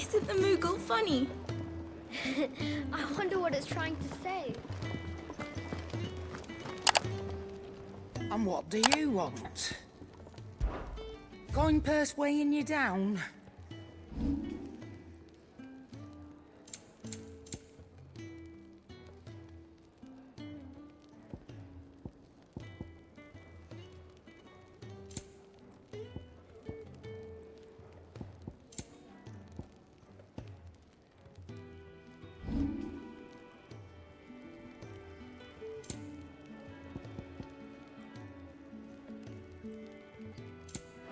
Isn't the Moogle funny? I wonder what it's trying to say. And what do you want? Going purse weighing you down?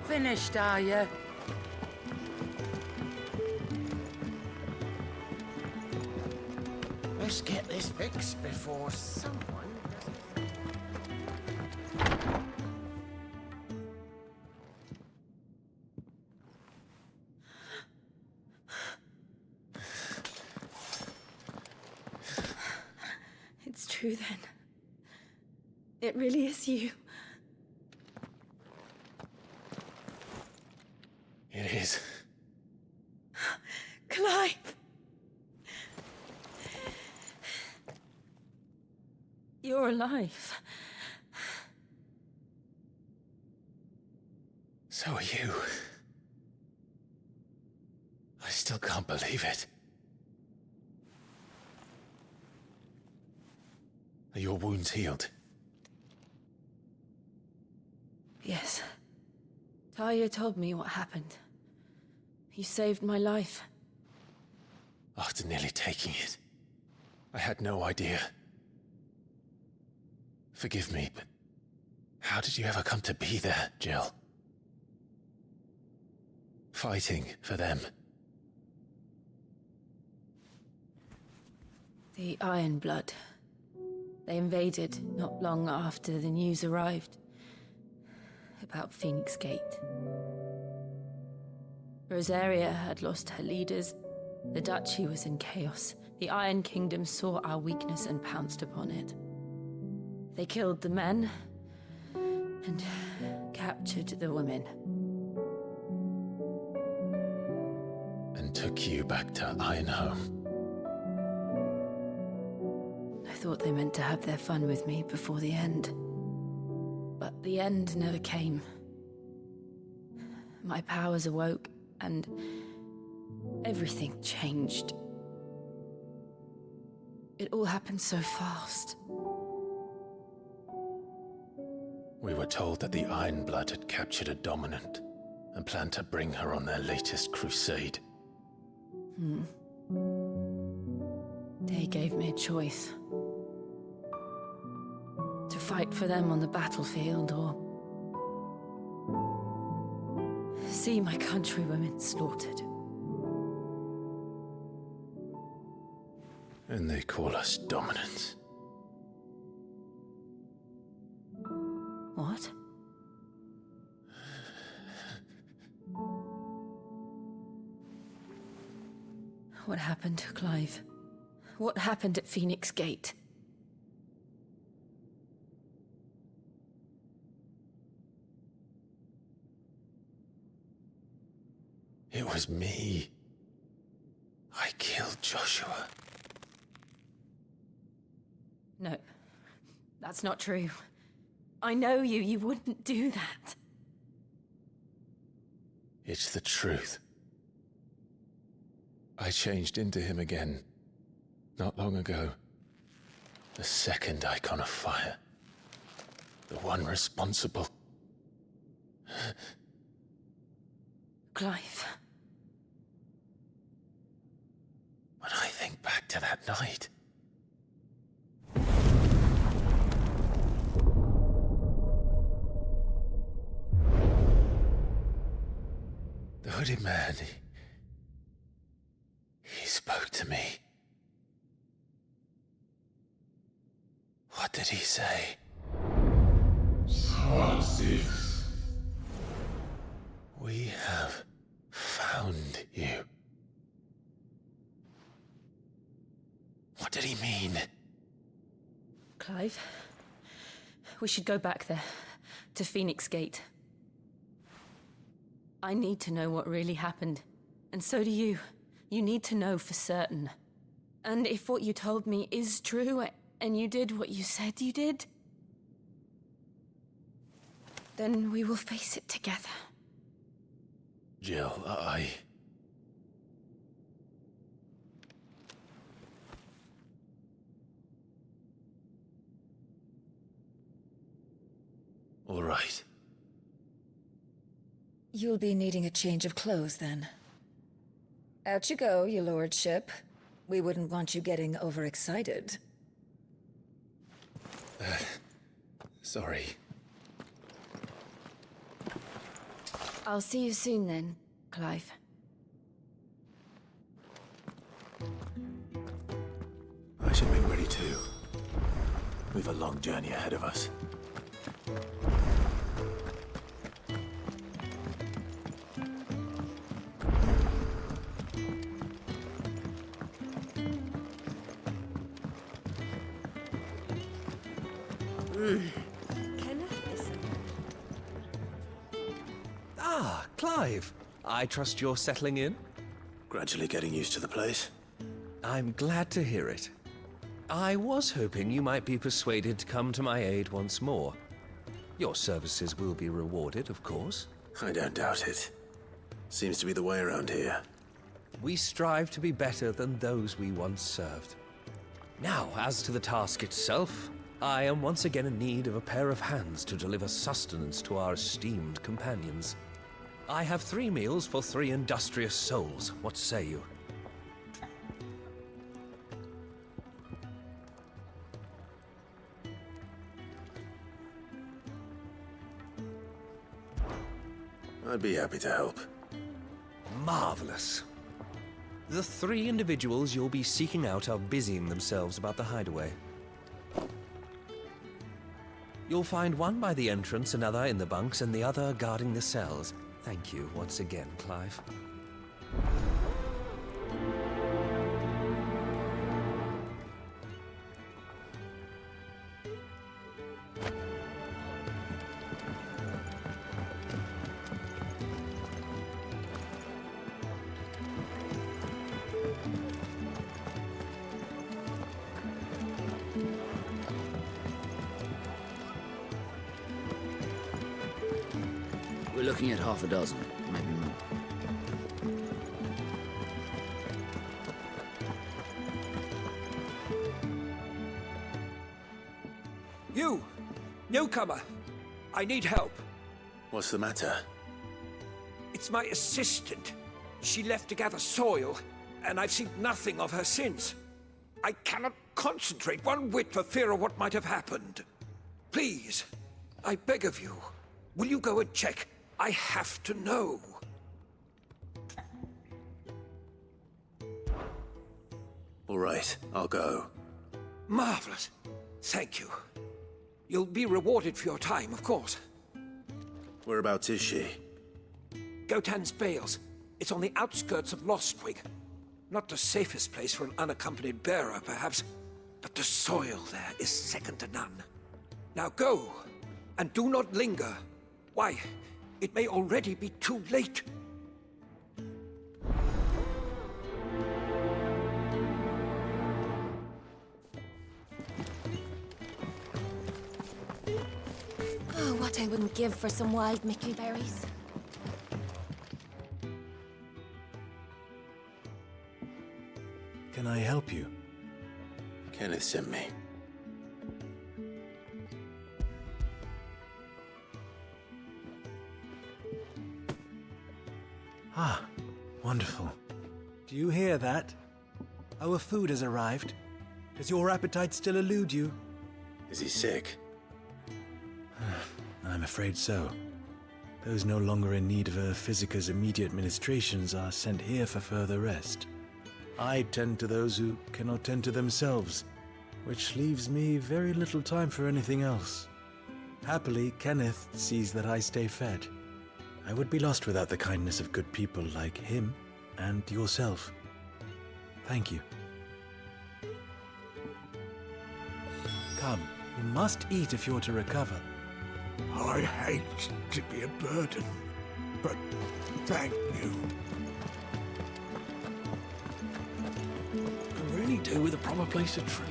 Finished, are you? Let's get this fixed before someone doesn't... It's true then. It really is you. It is. Clive! You're alive. So are you. I still can't believe it. Are your wounds healed? Yes. Talia told me what happened. You saved my life. After nearly taking it, I had no idea. Forgive me, but how did you ever come to be there, Jill? Fighting for them. The Iron Blood. They invaded not long after the news arrived about Phoenix Gate. Rosaria had lost her leaders. The Duchy was in chaos. The Iron Kingdom saw our weakness and pounced upon it. They killed the men and captured the women. And took you back to Ironhome. I thought they meant to have their fun with me before the end. But the end never came. My powers awoke, and everything changed. It all happened so fast. We were told that the Iron Blood had captured a dominant and planned to bring her on their latest crusade. They gave me a choice. To fight for them on the battlefield, or see my countrywomen slaughtered. And they call us dominants. What? What happened, Clive? What happened at Phoenix Gate? It was me. I killed Joshua. No, that's not true. I know you. You wouldn't do that. It's the truth. I changed into him again, not long ago. The second Icon of Fire. The one responsible. Clive. When I think back to that night... The hooded man, he spoke to me. What did he say? Six. We have found you. What did he mean? Clive, we should go back there, to Phoenix Gate. I need to know what really happened, and so do you. You need to know for certain. And if what you told me is true, and you did what you said you did, then we will face it together. Jill, All right. You'll be needing a change of clothes, then. Out you go, your lordship. We wouldn't want you getting overexcited. Sorry. I'll see you soon then, Clive. I should make ready too. We've a long journey ahead of us. Ah, Clive. I trust you're settling in? Gradually getting used to the place. I'm glad to hear it. I was hoping you might be persuaded to come to my aid once more. Your services will be rewarded, of course. I don't doubt it. Seems to be the way around here. We strive to be better than those we once served. Now, as to the task itself, I am once again in need of a pair of hands to deliver sustenance to our esteemed companions. I have 3 meals for 3 industrious souls. What say you? I'd be happy to help. Marvelous. The 3 individuals you'll be seeking out are busying themselves about the hideaway. You'll find one by the entrance, another in the bunks, and the other guarding the cells. Thank you once again, Clive. We're looking at half a dozen, maybe more. You! Newcomer! I need help. What's the matter? It's my assistant. She left to gather soil, and I've seen nothing of her since. I cannot concentrate one whit for fear of what might have happened. Please, I beg of you, will you go and check? I have to know. All right, I'll go. Marvelous. Thank you. You'll be rewarded for your time, of course. Whereabouts is she? Gotan's Bales. It's on the outskirts of Lostwig. Not the safest place for an unaccompanied bearer, perhaps, but the soil there is second to none. Now go, and do not linger. Why, it may already be too late. Oh, what I wouldn't give for some wild mickleberries. Can I help you? Kenneth sent me. Ah, wonderful. Do you hear that? Our food has arrived. Does your appetite still elude you? Is he sick? I'm afraid so. Those no longer in need of a Physica's immediate ministrations are sent here for further rest. I tend to those who cannot tend to themselves, which leaves me very little time for anything else. Happily, Kenneth sees that I stay fed. I would be lost without the kindness of good people like him and yourself. Thank you. Come, you must eat if you're to recover. I hate to be a burden, but thank you. do with a proper place to train.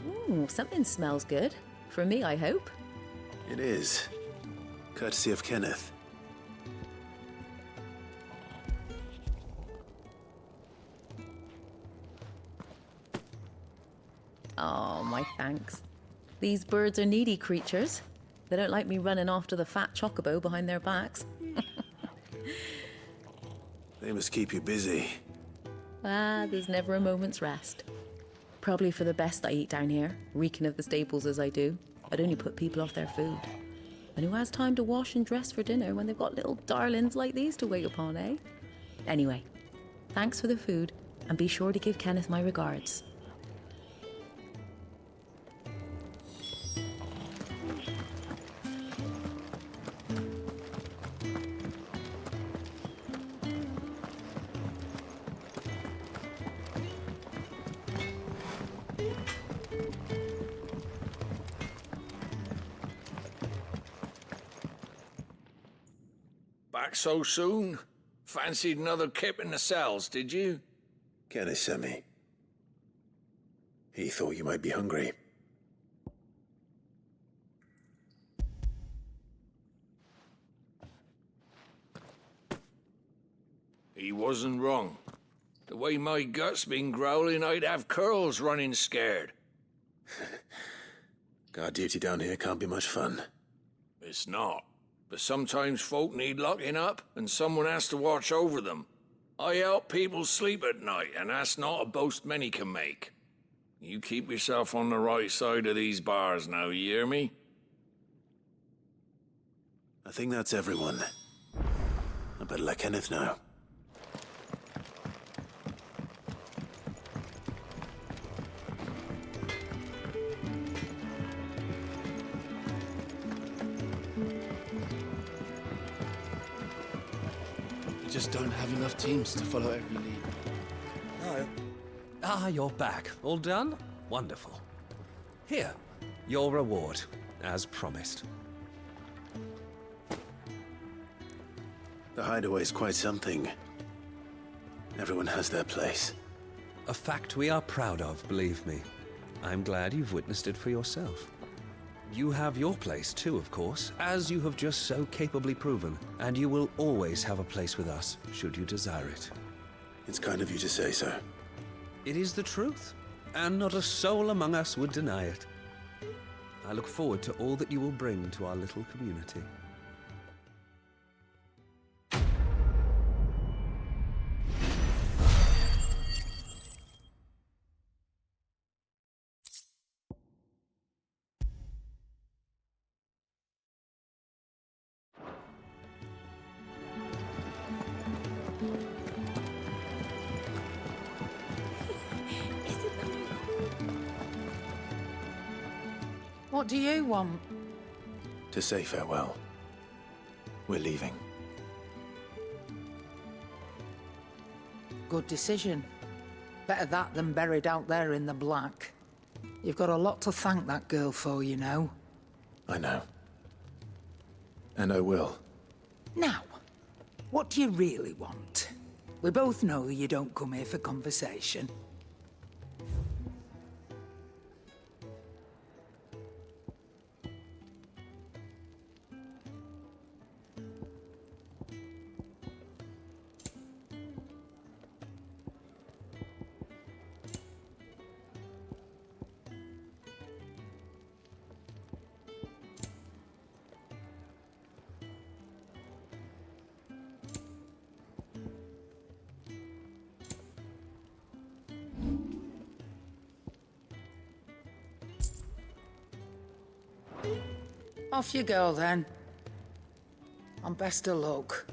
Ooh, something smells good. For me, I hope. It is. Courtesy of Kenneth. Oh, my thanks. These birds are needy creatures. They don't like me running after the fat chocobo behind their backs. They must keep you busy. There's never a moment's rest. Probably for the best I eat down here, reeking of the staples as I do. I'd only put people off their food. And who has time to wash and dress for dinner when they've got little darlings like these to wait upon, eh? Anyway, thanks for the food, and be sure to give Kenneth my regards. Back so soon? Fancied another kip in the cells, did you? Kenneth sent me. He thought you might be hungry. He wasn't wrong. The way my gut's been growling, I'd have curls running scared. Guard duty down here can't be much fun. It's not. But sometimes folk need locking up, and someone has to watch over them. I help people sleep at night, and that's not a boast many can make. You keep yourself on the right side of these bars now, you hear me? I think that's everyone. I better let Kenneth know. We just don't have enough teams to follow every lead. No. You're back. All done? Wonderful. Here, your reward, as promised. The hideaway's quite something. Everyone has their place. A fact we are proud of, believe me. I'm glad you've witnessed it for yourself. You have your place too, of course, as you have just so capably proven, and you will always have a place with us, should you desire it. It's kind of you to say so. It is the truth, and not a soul among us would deny it. I look forward to all that you will bring to our little community. What do you want? To say farewell. We're leaving. Good decision. Better that than buried out there in the black. You've got a lot to thank that girl for, you know. I know. And I will. Now, what do you really want? We both know you don't come here for conversation. Off you go, then. And best of luck.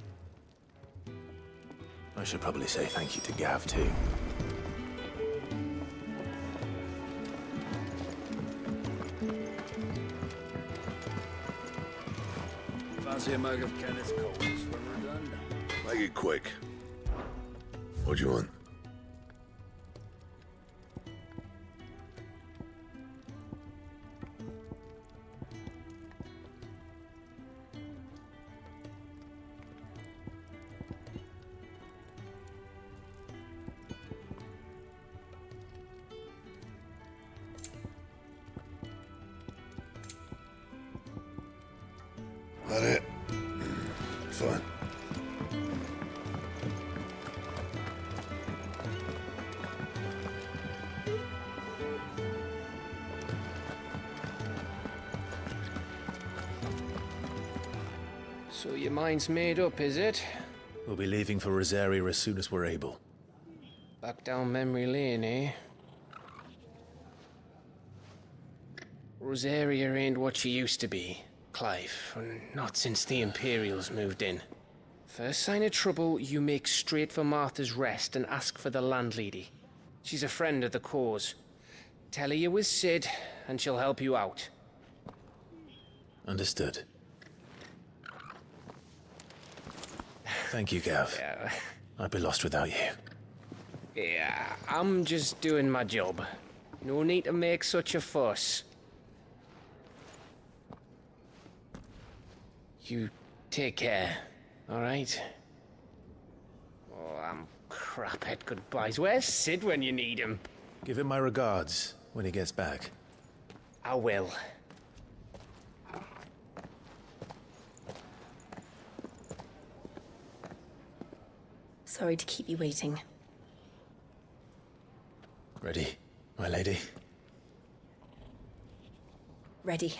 I should probably say thank you to Gav, too. Fancy a mug of Kenneth's Coles when we're done? Make it quick. What do you want? So your mind's made up, is it? We'll be leaving for Rosaria as soon as we're able. Back down memory lane, eh? Rosaria ain't what she used to be, Clive. Not since the Imperials moved in. First sign of trouble, you make straight for Martha's Rest and ask for the landlady. She's a friend of the cause. Tell her you're with Sid, and she'll help you out. Understood. Thank you, Gav. Yeah. I'd be lost without you. Yeah, I'm just doing my job. No need to make such a fuss. You take care, all right? Oh, I'm crap at goodbyes. Where's Sid when you need him? Give him my regards when he gets back. I will. Sorry to keep you waiting. Ready, my lady? Ready.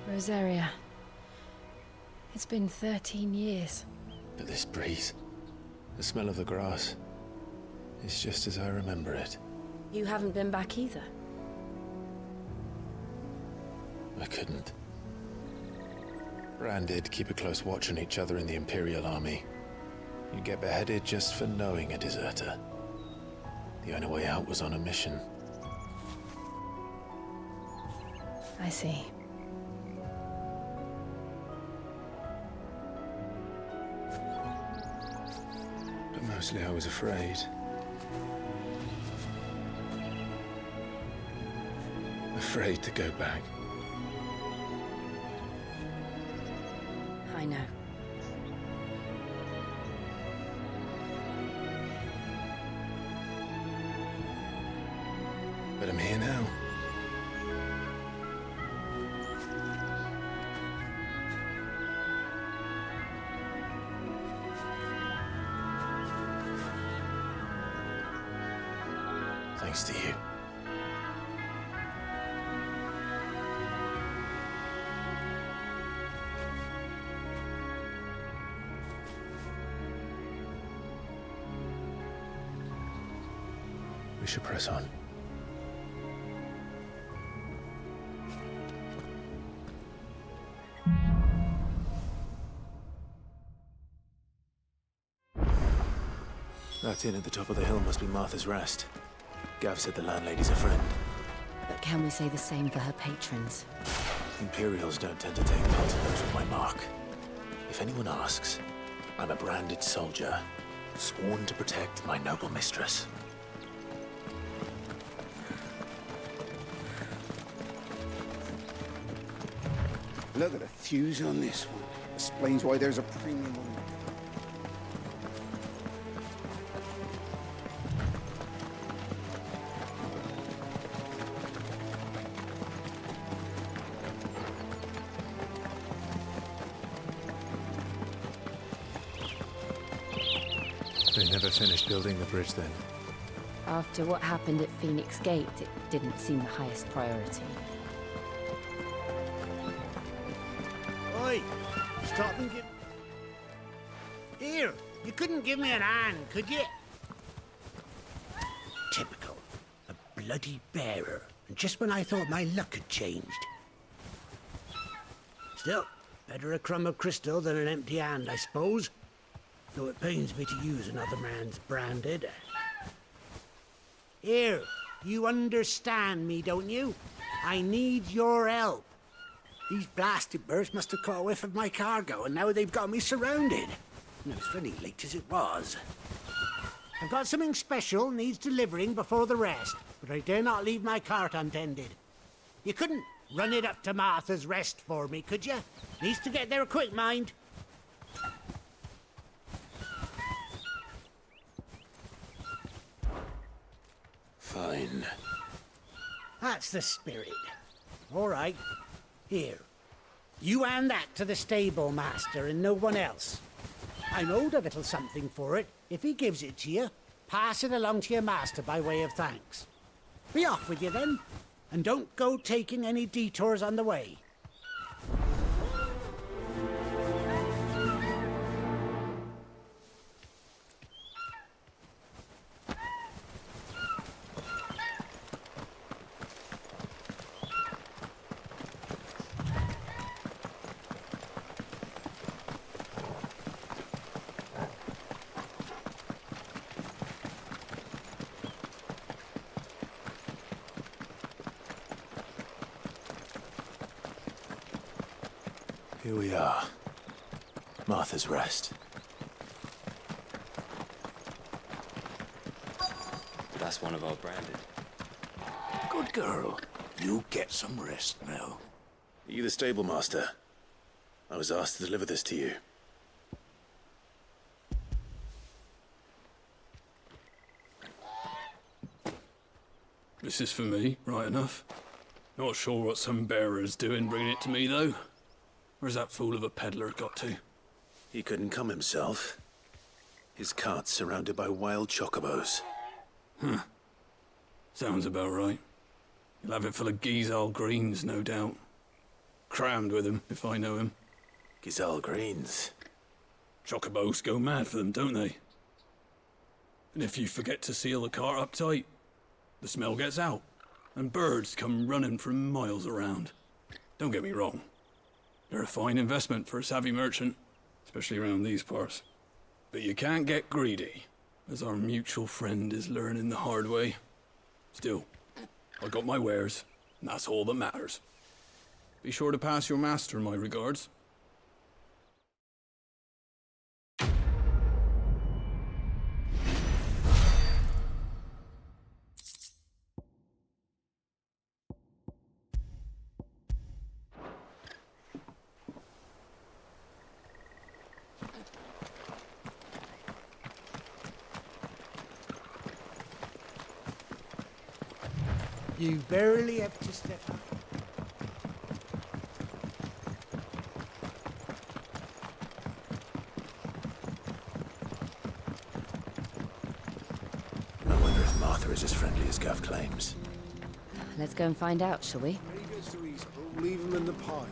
Rosaria. It's been 13 years. But this breeze, the smell of the grass, is just as I remember it. You haven't been back either. I couldn't. Bran did keep a close watch on each other in the Imperial Army. You'd get beheaded just for knowing a deserter. The only way out was on a mission. I see. But mostly I was afraid. Afraid to go back. I know. But I'm here now. Thanks to you. We should press on. That inn at the top of the hill must be Martha's Rest. Gav said the landlady's a friend. But can we say the same for her patrons? Imperials don't tend to take part in those with my mark. If anyone asks, I'm a branded soldier, sworn to protect my noble mistress. Look at the fuse on this one. Explains why there's a premium on it. They never finished building the bridge then. After what happened at Phoenix Gate, it didn't seem the highest priority. Oi! Stop and give... Here! You couldn't give me an hand, could you? Typical. A bloody bearer. And just when I thought my luck had changed. Still, better a crumb of crystal than an empty hand, I suppose. Though it pains me to use another man's branded. Here, you understand me, don't you? I need your help. These blasted birds must have caught a whiff of my cargo, and now they've got me surrounded. And it's very late as it was. I've got something special needs delivering before the rest, but I dare not leave my cart untended. You couldn't run it up to Martha's Rest for me, could you? Needs to get there quick, mind. Fine. That's the spirit. All right. Here. You hand that to the stable master and no one else. I'm owed a little something for it. If he gives it to you, pass it along to your master by way of thanks. Be off with you then, and don't go taking any detours on the way. Here we are. Martha's Rest. That's one of our branded. Good girl. You get some rest now. Are you the stable master? I was asked to deliver this to you. This is for me, right enough. Not sure what some bearer's doing bringing it to me, though. Where's that fool of a peddler got to? He couldn't come himself. His cart's surrounded by wild chocobos. Huh. Sounds about right. He'll have it full of Gizal greens, no doubt. Crammed with him, if I know him. Gizal greens? Chocobos go mad for them, don't they? And if you forget to seal the cart up tight, the smell gets out, and birds come running from miles around. Don't get me wrong. They're a fine investment for a savvy merchant, especially around these parts. But you can't get greedy, as our mutual friend is learning the hard way. Still, I got my wares, and that's all that matters. Be sure to pass your master my regards. You barely have to step up. I wonder if Martha is as friendly as Gav claims. Let's go and find out, shall we? When he gets to Eastpool, leave him in the pine.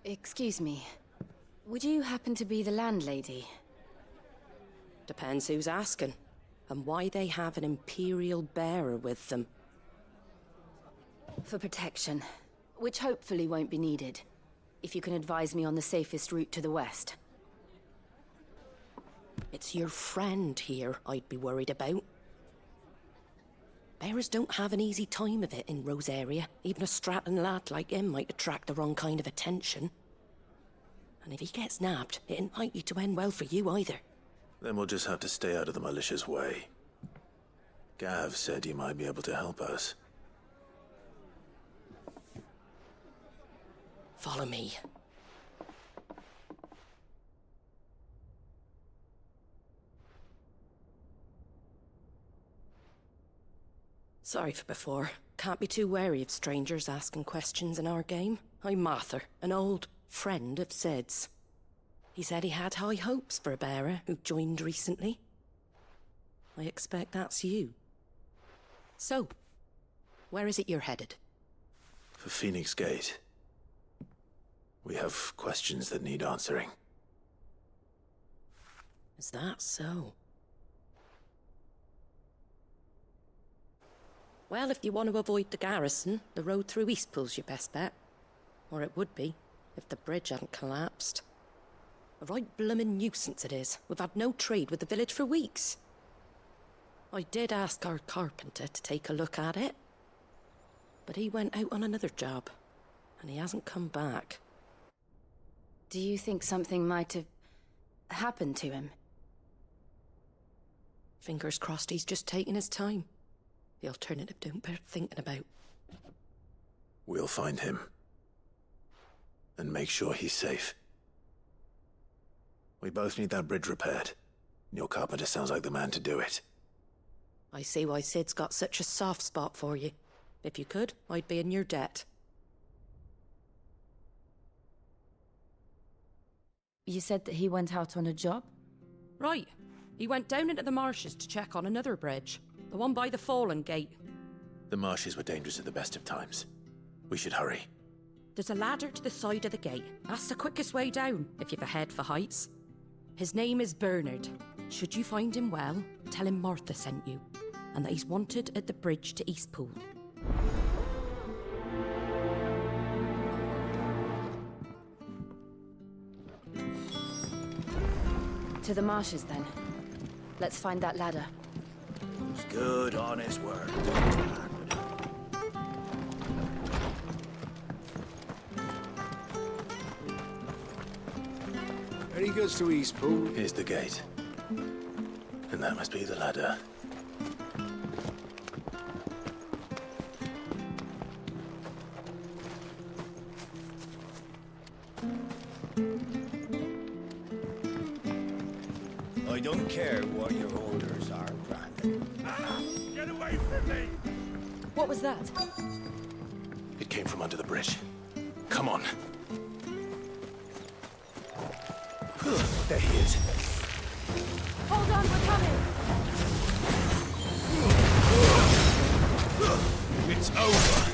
Excuse me. Would you happen to be the landlady? Depends who's asking, and why they have an Imperial bearer with them. For protection, which hopefully won't be needed. If you can advise me on the safest route to the west. It's your friend here I'd be worried about. Bearers don't have an easy time of it in Rosaria. Even a Stratton lad like him might attract the wrong kind of attention. And if he gets nabbed, it ain't likely to end well for you either. Then we'll just have to stay out of the malicious way. Gav said he might be able to help us. Follow me. Sorry for before. Can't be too wary of strangers asking questions in our game. I'm Martha, an old friend of Sid's. He said he had high hopes for a bearer who joined recently. I expect that's you. So, where is it you're headed? For Phoenix Gate. We have questions that need answering. Is that so? Well, if you want to avoid the garrison, the road through Eastpool's your best bet. Or it would be, if the bridge hadn't collapsed. A right bloomin' nuisance it is. We've had no trade with the village for weeks. I did ask our carpenter to take a look at it. But he went out on another job, and he hasn't come back. Do you think something might have happened to him? Fingers crossed he's just taking his time. The alternative don't bear thinking about. We'll find him. And make sure he's safe. We both need that bridge repaired. Your carpenter sounds like the man to do it. I see why Sid's got such a soft spot for you. If you could, I'd be in your debt. You said that he went out on a job? Right. He went down into the marshes to check on another bridge. The one by the Fallen Gate. The marshes were dangerous at the best of times. We should hurry. There's a ladder to the side of the gate. That's the quickest way down, if you've a head for heights. His name is Bernard. Should you find him well, tell him Martha sent you, and that he's wanted at the bridge to Eastpool. To the marshes, then. Let's find that ladder. It's good, honest work. He goes to Eastpool. Here's the gate. And that must be the ladder. I don't care what your orders are, Brandon. Get away from me! What was that? It came from under the bridge. Come on. There he is. Hold on, we're coming! It's over.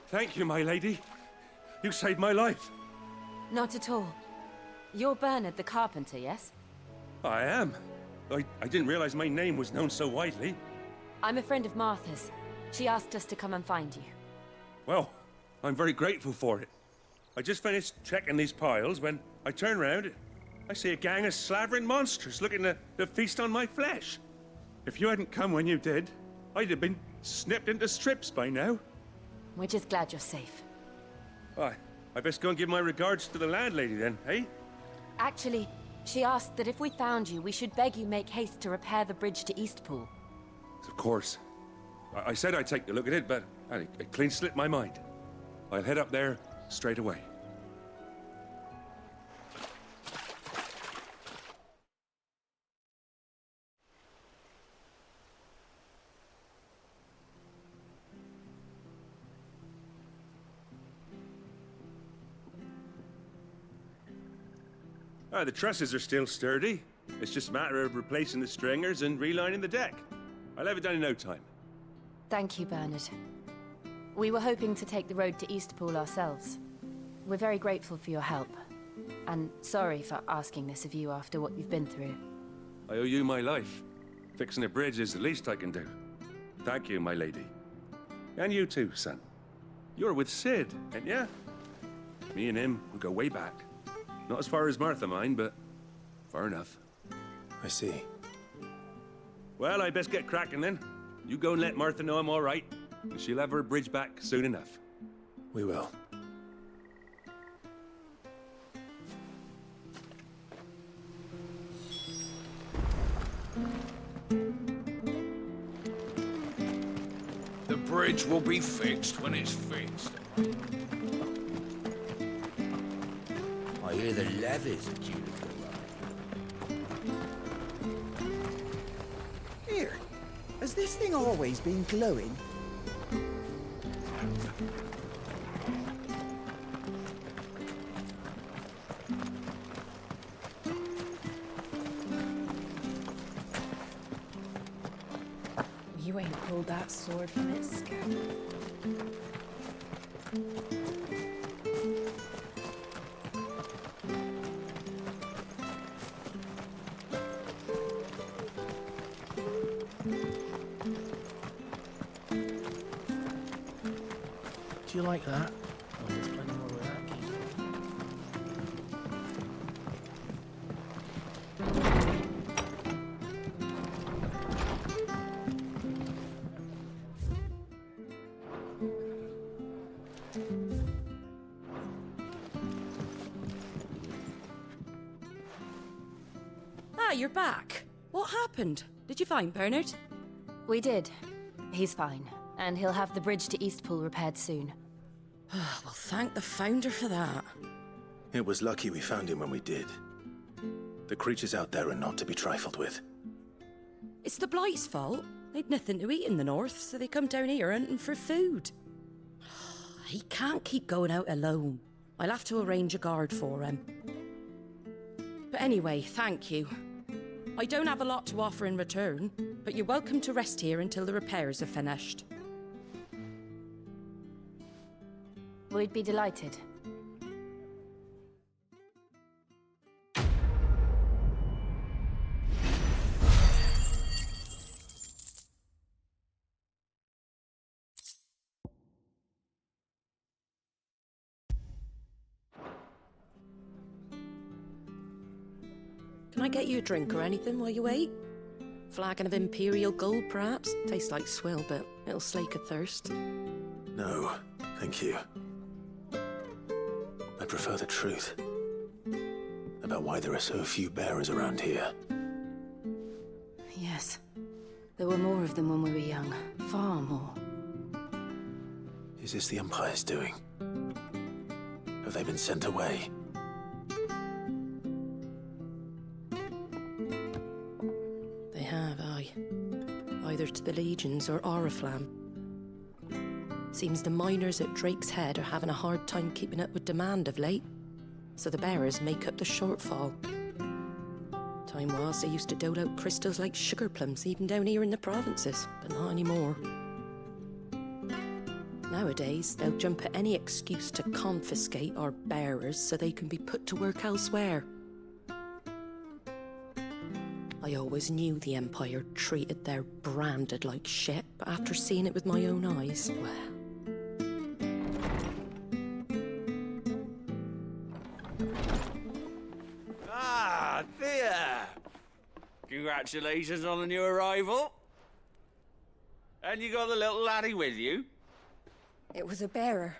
Thank you, my lady. You saved my life. Not at all. You're Bernard the carpenter, yes? I am. I didn't realize my name was known so widely. I'm a friend of Martha's. She asked us to come and find you. Well, I'm very grateful for it. I just finished checking these piles when I turn around. I see a gang of slavering monsters looking to feast on my flesh. If you hadn't come when you did, I'd have been snipped into strips by now. We're just glad you're safe. Why, I best go and give my regards to the landlady then, eh? Actually, she asked that if we found you, we should beg you make haste to repair the bridge to Eastpool. Of course. I said I'd take a look at it, but it clean slipped my mind. I'll head up there straight away. The trusses are still sturdy. It's just a matter of replacing the stringers and relining the deck. I'll have it done in no time. Thank you, Bernard. We were hoping to take the road to Eastpool ourselves. We're very grateful for your help. And sorry for asking this of you after what you've been through. I owe you my life. Fixing a bridge is the least I can do. Thank you, my lady. And you too, son. You're with Sid, ain't ya? Me and him, we go way back. Not as far as Martha, mind, but far enough. I see. Well, I best get cracking then. You go and let Martha know I'm all right, and she'll have her bridge back soon enough. We will. The bridge will be fixed when it's fixed. I hear the levees are due to go up. Has this thing always been glowing? You ain't pulled that sword from its scabbard. Do you like that? Oh, there's plenty more where that came from. Ah, you're back. What happened? Did you find Bernard? We did. He's fine, and he'll have the bridge to Eastpool repaired soon. Well, thank the Founder for that. It was lucky we found him when we did. The creatures out there are not to be trifled with. It's the Blight's fault. They'd nothing to eat in the north, so they come down here hunting for food. He can't keep going out alone. I'll have to arrange a guard for him. But anyway, thank you. I don't have a lot to offer in return, but you're welcome to rest here until the repairs are finished. We'd be delighted. Can I get you a drink or anything while you wait? Flagon of Imperial Gold, perhaps? Tastes like swill, but it'll slake a thirst. No, thank you. I prefer the truth about why there are so few bearers around here. Yes. There were more of them when we were young. Far more. Is this the Empire's doing? Have they been sent away? They have, aye. Either to the Legions or Oriflamme. Seems the miners at Drake's Head are having a hard time keeping up with demand of late, so the bearers make up the shortfall. Time was they used to dole out crystals like sugar plums even down here in the provinces, but not anymore. Nowadays, they'll jump at any excuse to confiscate our bearers so they can be put to work elsewhere. I always knew the Empire treated their branded like shit, but after seeing it with my own eyes, well... Ah, Thea! Congratulations on the new arrival. And you got the little laddie with you? It was a bearer.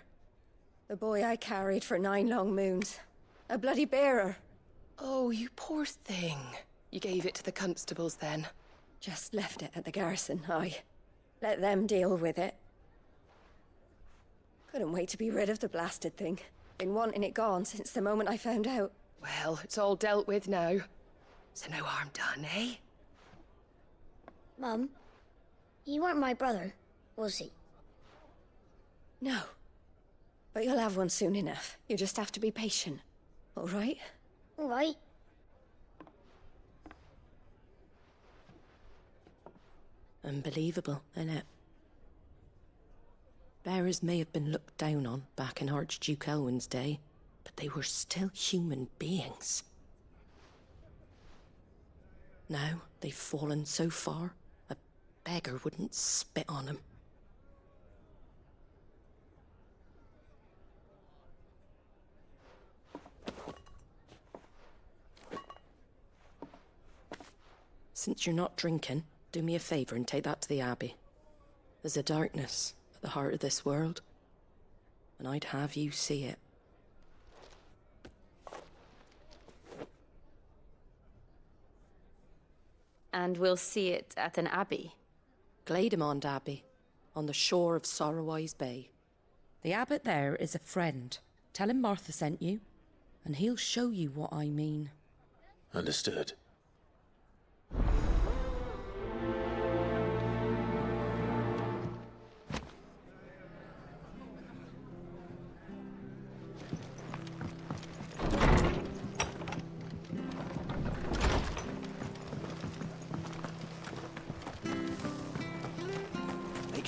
The boy I carried for 9 long moons. A bloody bearer. Oh, you poor thing. You gave it to the constables then? Just left it at the garrison, aye. Let them deal with it. Couldn't wait to be rid of the blasted thing. Been wanting it gone since the moment I found out. Well, it's all dealt with now. So no harm done, eh? Mum, you weren't my brother, was he? No. But you'll have one soon enough. You just have to be patient. All right? All right. Unbelievable, innit? Bearers may have been looked down on back in Archduke Elwin's day, but they were still human beings. Now they've fallen so far, a beggar wouldn't spit on them. Since you're not drinking, do me a favour and take that to the Abbey. There's a darkness at the heart of this world, and I'd have you see it. And we'll see it at an abbey? Glademond Abbey, on the shore of Sorrowwise Bay. The abbot there is a friend. Tell him Martha sent you, and he'll show you what I mean. Understood.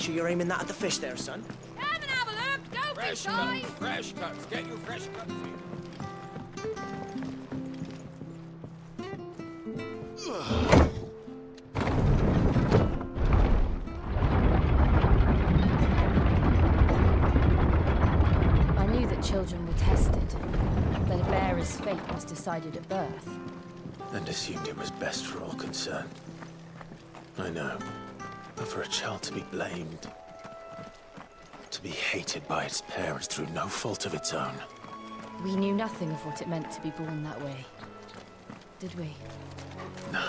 sure you're aiming that at the fish there, son. Come and have a look. Go, Fresh big boy. cuts, fresh cuts. Get your fresh cuts. I knew that children were tested, that a bearer's fate was decided at birth. And assumed it was best for all concerned. I know. But for a child to be blamed, to be hated by its parents through no fault of its own. We knew nothing of what it meant to be born that way. Did we? No.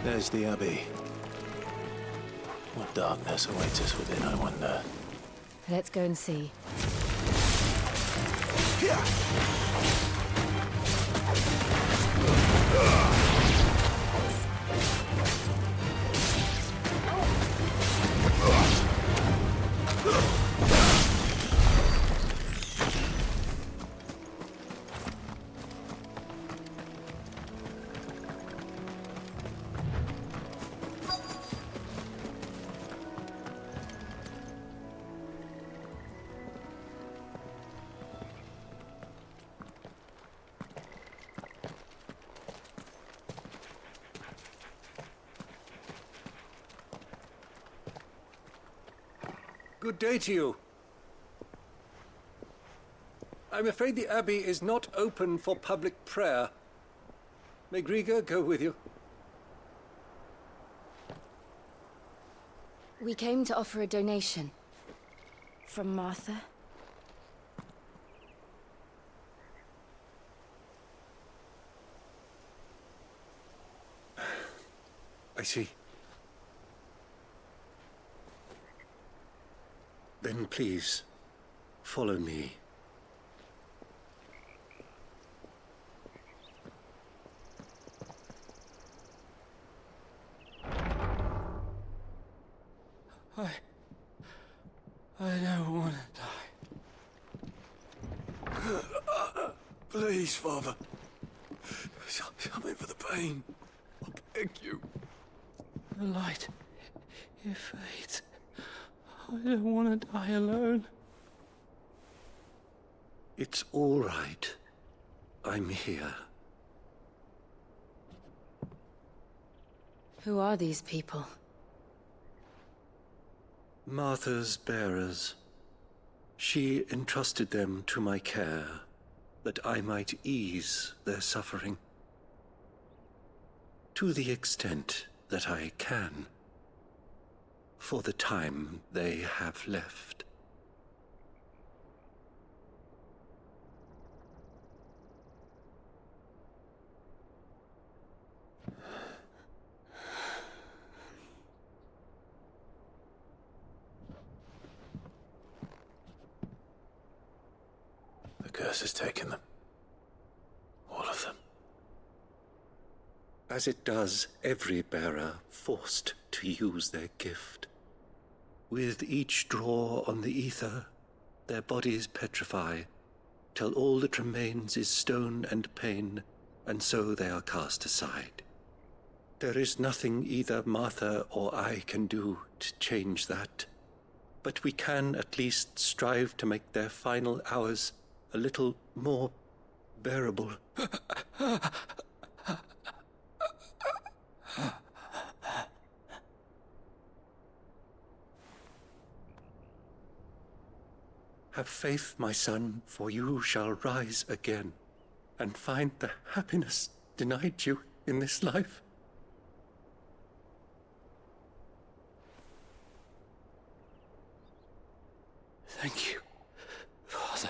There's the Abbey. What darkness awaits us within, I wonder. Let's go and see. Good day to you. I'm afraid the Abbey is not open for public prayer. May Griga go with you? We came to offer a donation. From Martha. I see. Then please, follow me. I don't want to die. Please, Father. Something for the pain. I beg you. The light, it fades. I don't want to die alone. It's all right. I'm here. Who are these people? Martha's bearers. She entrusted them to my care, that I might ease their suffering. To the extent that I can. For the time they have left. The curse has taken them. All of them. As it does every bearer forced to use their gift. With each draw on the ether, their bodies petrify, till all that remains is stone and pain, and so they are cast aside. There is nothing either Martha or I can do to change that, but we can at least strive to make their final hours a little more bearable. Have faith, my son, for you shall rise again and find the happiness denied you in this life. Thank you, Father.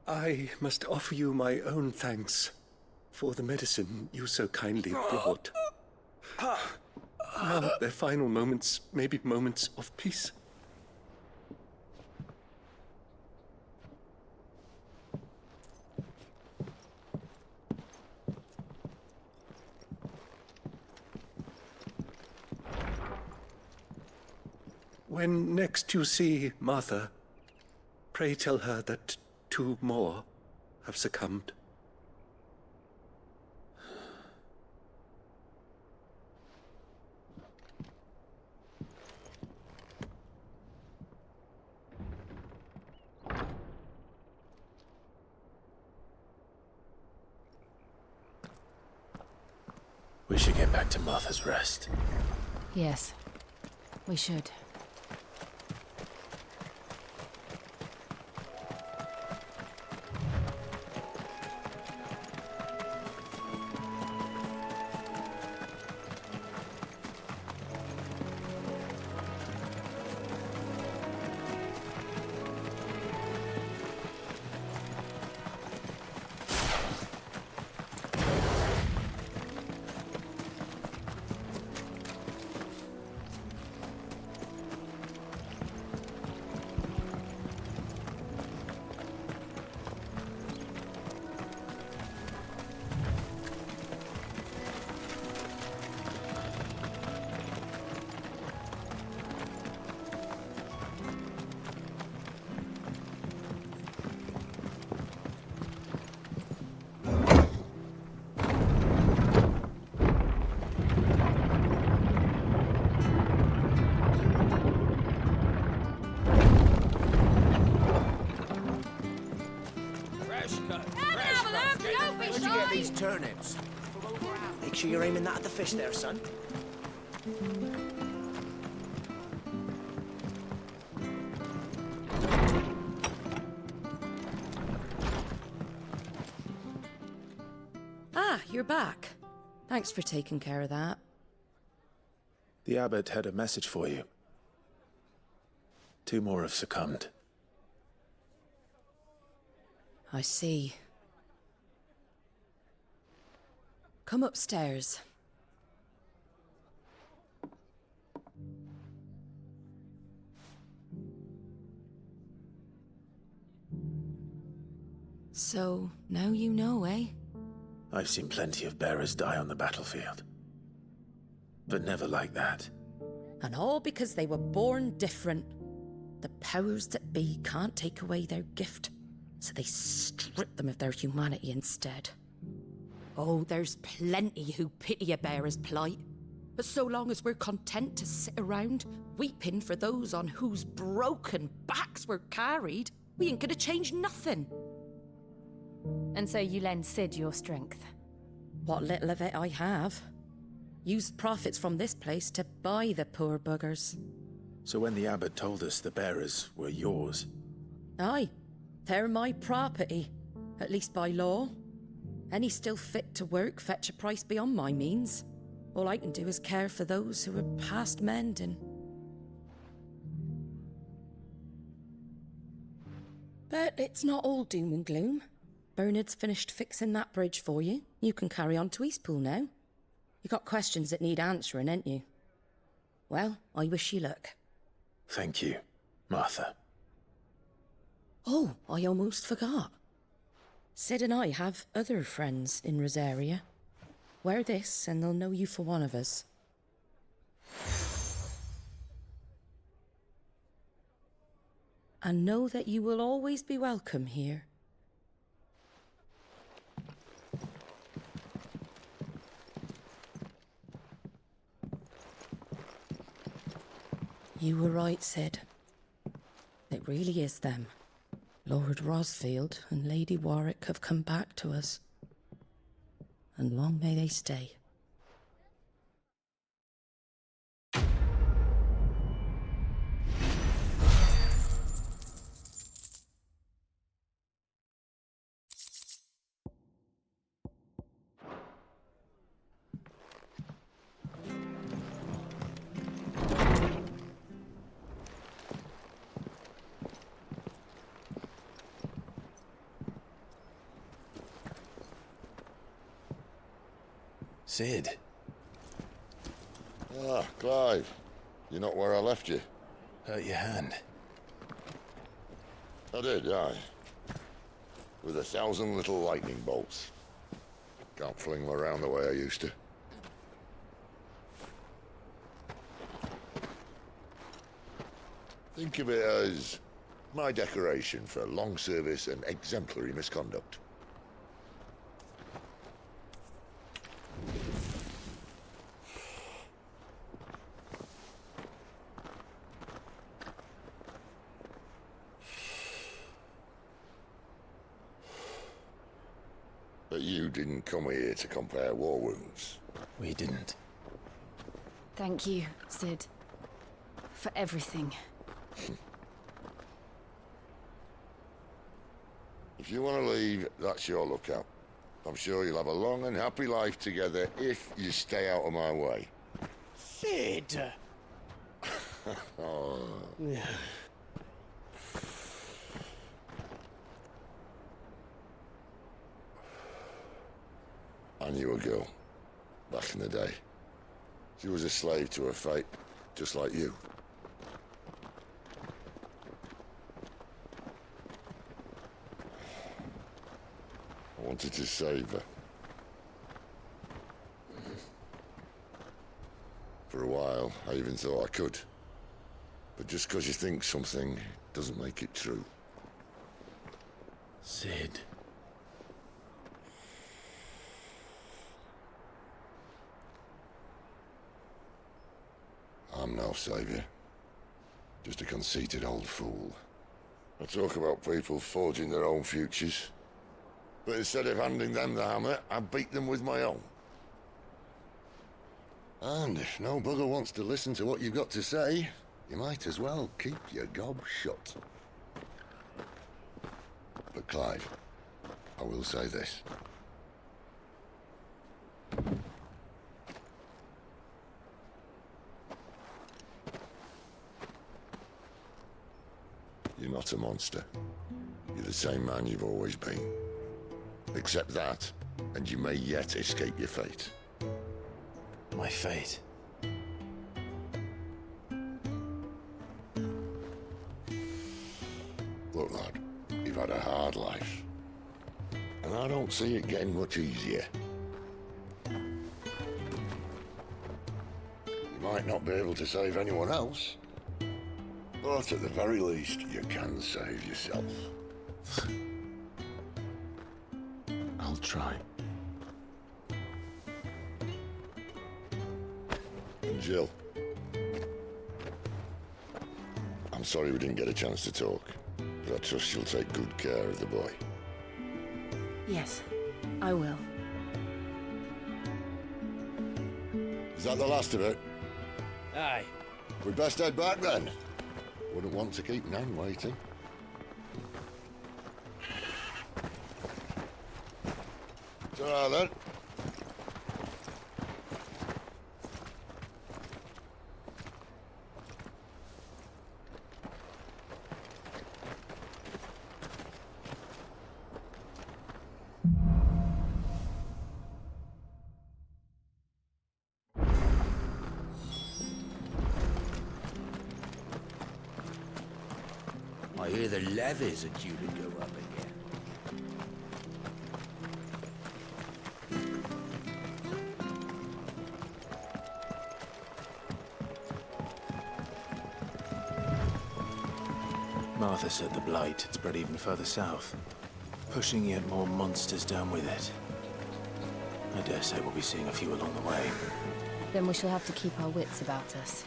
I must offer you my own thanks for the medicine you so kindly brought. Now their final moments may be moments of peace. When next you see Martha, pray tell her that 2 more have succumbed. We should get back to Martha's Rest. Yes, we should. Where'd you get these turnips? Make sure you're aiming that at the fish there, son. Ah, you're back. Thanks for taking care of that. The abbot had a message for you. 2 more have succumbed. I see. Come upstairs. So, now you know, eh? I've seen plenty of bearers die on the battlefield. But never like that. And all because they were born different. The powers that be can't take away their gift, so they strip them of their humanity instead. Oh, there's plenty who pity a bearer's plight. But so long as we're content to sit around, weeping for those on whose broken backs we're carried, we ain't gonna change nothing. And so you lend Sid your strength? What little of it I have. Used profits from this place to buy the poor buggers. So when the abbot told us the bearers were yours... Aye, they're my property, at least by law. Any still fit to work fetch a price beyond my means. All I can do is care for those who are past mending. But it's not all doom and gloom. Bernard's finished fixing that bridge for you. You can carry on to Eastpool now. You got questions that need answering, ain't you? Well, I wish you luck. Thank you, Martha. Oh, I almost forgot. Sid and I have other friends in Rosaria. Wear this and they'll know you for one of us. And know that you will always be welcome here. You were right, Sid. It really is them. Lord Rosfield and Lady Warwick have come back to us. And long may they stay. Sid. Ah, Clive. You're not where I left you. Hurt your hand. I did, aye. With 1,000 little lightning bolts. Can't fling them around the way I used to. Think of it as my decoration for long service and exemplary misconduct. But you didn't come here to compare war wounds. We didn't. Thank you, Sid. For everything. If you want to leave, that's your lookout. I'm sure you'll have a long and happy life together if you stay out of my way. Sid! Oh. I knew a girl, back in the day. She was a slave to her fate, just like you. I wanted to save her. For a while, I even thought I could. But just because you think something doesn't make it true. Sid. I'm no savior. Just a conceited old fool. I talk about people forging their own futures. But instead of handing them the hammer, I beat them with my own. And if no bugger wants to listen to what you've got to say, you might as well keep your gob shut. But Clive, I will say this. You're not a monster. You're the same man you've always been. Accept that, and you may yet escape your fate. My fate? Look, lad, you've had a hard life. And I don't see it getting much easier. You might not be able to save anyone else, but at the very least, you can save yourself. I'll try. And Jill, I'm sorry we didn't get a chance to talk, but I trust you'll take good care of the boy. Yes, I will. Is that the last of it? Aye. We'd best head back then. Wouldn't want to keep Nan waiting. Ta-ra then. I hear the levies are due to go up again. Martha said the blight had spread even further south, pushing yet more monsters down with it. I dare say we'll be seeing a few along the way. Then we shall have to keep our wits about us.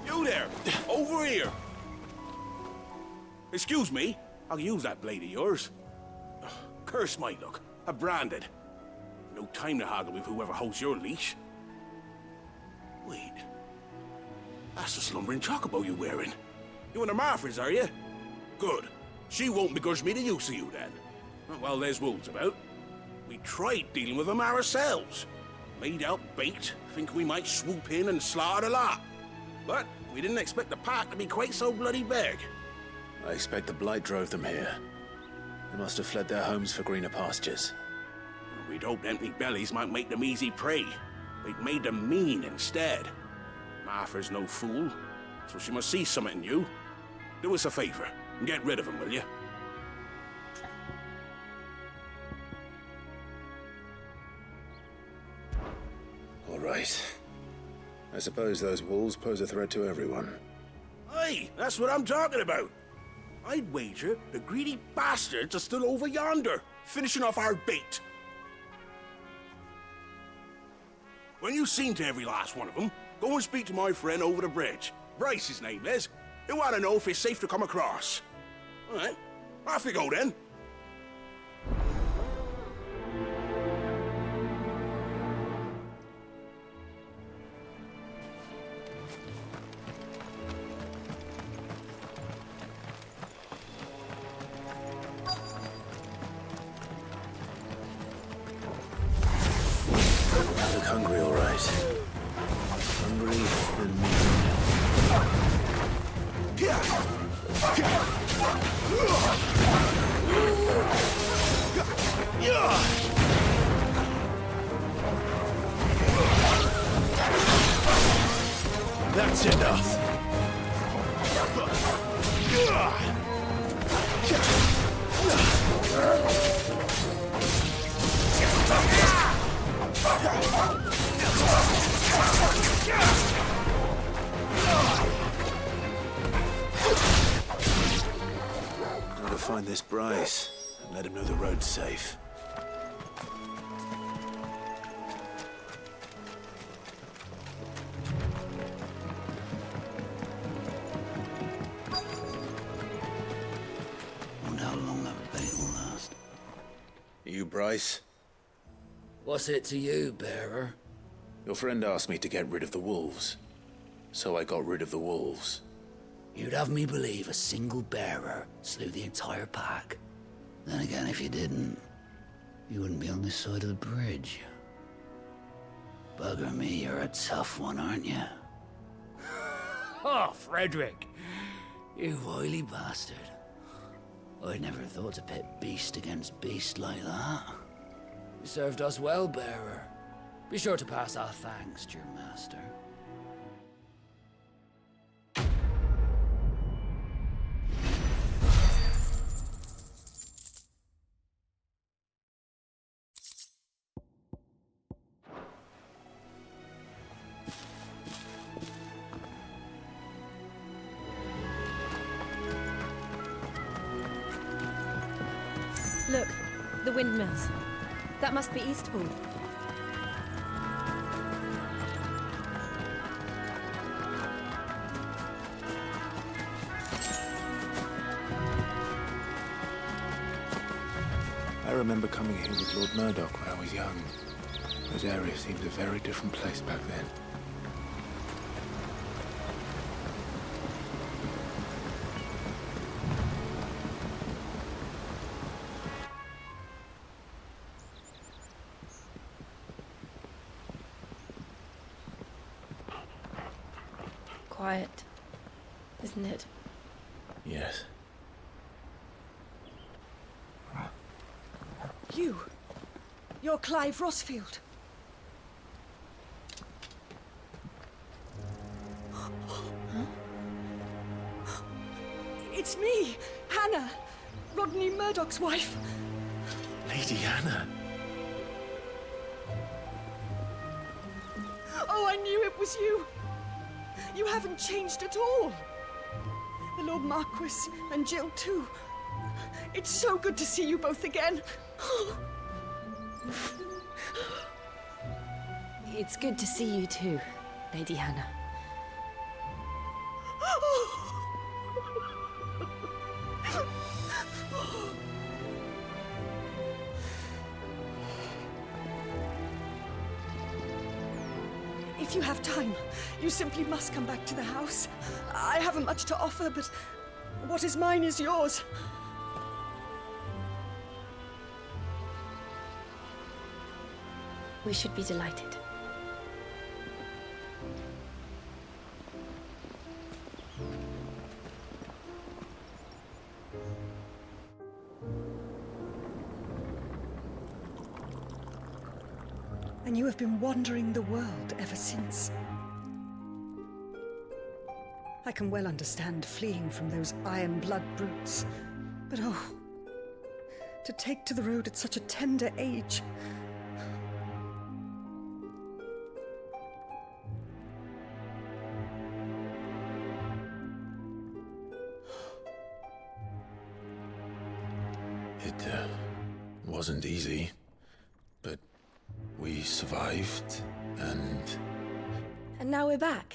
You there! Over here! Excuse me, I'll use that blade of yours. Ugh, curse my luck. I'm branded. No time to haggle with whoever holds your leash. Wait. That's the slumbering chocobo you're wearing. You and the Marthas, are you? Good. She won't begrudge me the use of you, then. Well, there's wolves about. We tried dealing with them ourselves. Laid out bait, thinking we might swoop in and slaughter the lot. But we didn't expect the pack to be quite so bloody big. I expect the blight drove them here. They must have fled their homes for greener pastures. We'd hoped empty bellies might make them easy prey. They'd made them mean instead. Martha's no fool, so she must see something in you. Do us a favor and get rid of them, will you? All right. I suppose those wolves pose a threat to everyone. Aye, that's what I'm talking about. I'd wager the greedy bastards are still over yonder, finishing off our bait. When you've seen to every last one of them, go and speak to my friend over the bridge. Bryce, his name is. He'll want to know if it's safe to come across. All right, off you go then. Look hungry, all right. Hungry and mean. That's enough. Gotta find this Bryce and let him know the road's safe. Wonder how long that bait will last. You, Bryce? What's it to you, bearer? Your friend asked me to get rid of the wolves, so I got rid of the wolves. You'd have me believe a single bearer slew the entire pack. Then again, if you didn't, you wouldn't be on this side of the bridge. Bugger me, you're a tough one, aren't you? Oh, Frederick! You wily bastard. I'd never thought to pit beast against beast like that. You served us well, bearer. Be sure to pass our thanks to your master. Look, the windmills. That must be Eastpool. I remember coming here with Lord Murdoch when I was young. Those areas seemed a very different place back then. Quiet, isn't it? Yes. You're Clive Rossfield. It's me, Hannah, Rodney Murdoch's wife. Lady Hannah. Oh, I knew it was you. You haven't changed at all. The Lord Marquis and Jill too. It's so good to see you both again. It's good to see you too, Lady Hannah. If you have time, you simply must come back to the house. I haven't much to offer, but what is mine is yours. We should be delighted. And you have been wandering the world ever since. I can well understand fleeing from those iron blood brutes, but oh, to take to the road at such a tender age. It wasn't easy, but we survived, and now we're back.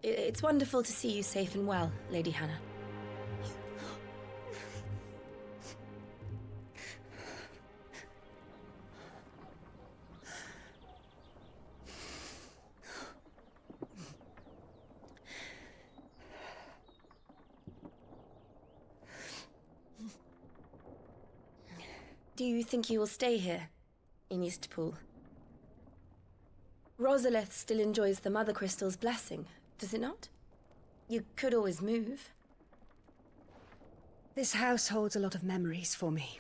It's wonderful to see you safe and well, Lady Hannah. Do you think you will stay here, in Eastpool? Rosalith still enjoys the Mother Crystal's blessing, does it not? You could always move. This house holds a lot of memories for me.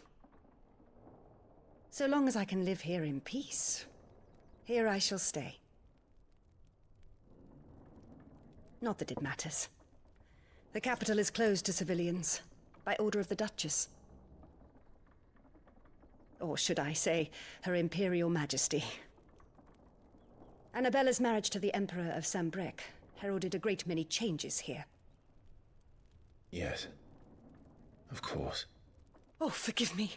So long as I can live here in peace, here I shall stay. Not that it matters. The capital is closed to civilians, by order of the Duchess. Or should I say, Her Imperial Majesty. Annabella's marriage to the Emperor of Sambrec heralded a great many changes here. yes, of course. Oh, forgive me.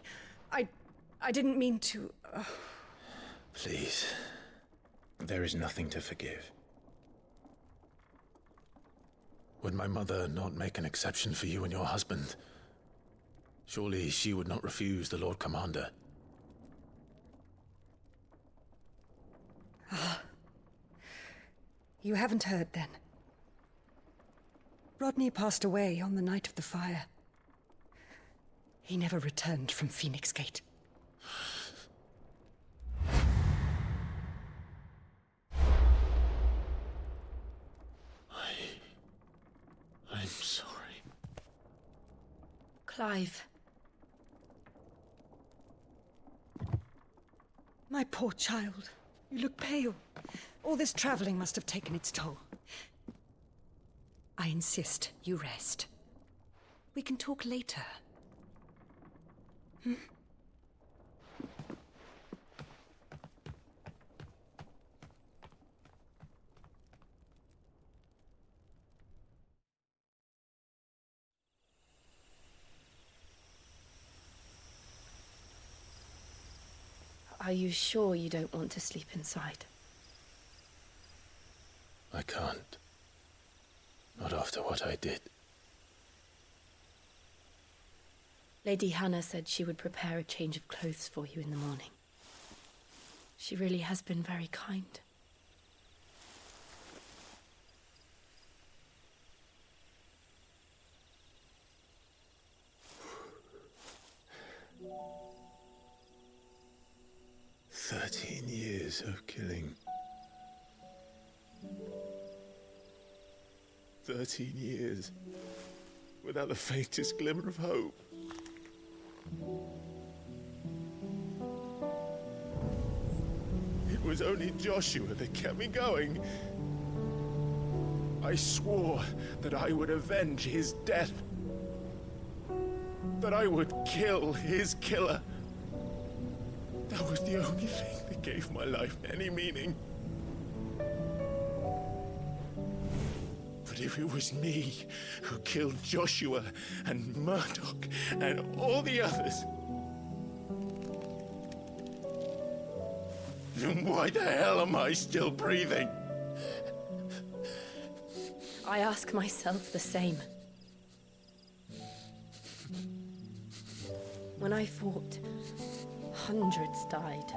I didn't mean to... Please, there is nothing to forgive. Would my mother not make an exception for you and your husband? Surely she would not refuse the Lord Commander. You haven't heard, then. Rodney passed away on the night of the fire. He never returned from Phoenix Gate. I'm sorry. Clive. My poor child. You look pale. All this traveling must have taken its toll. I insist you rest. We can talk later. Hmm? Are you sure you don't want to sleep inside? I can't. Not after what I did. Lady Hannah said she would prepare a change of clothes for you in the morning. She really has been very kind. Years of killing. 13 years without the faintest glimmer of hope. It was only Joshua that kept me going. I swore that I would avenge his death. That I would kill his killer. That was the only thing that gave my life any meaning. But if it was me who killed Joshua and Murdoch and all the others, then why the hell am I still breathing? I ask myself the same. When I fought, hundreds died.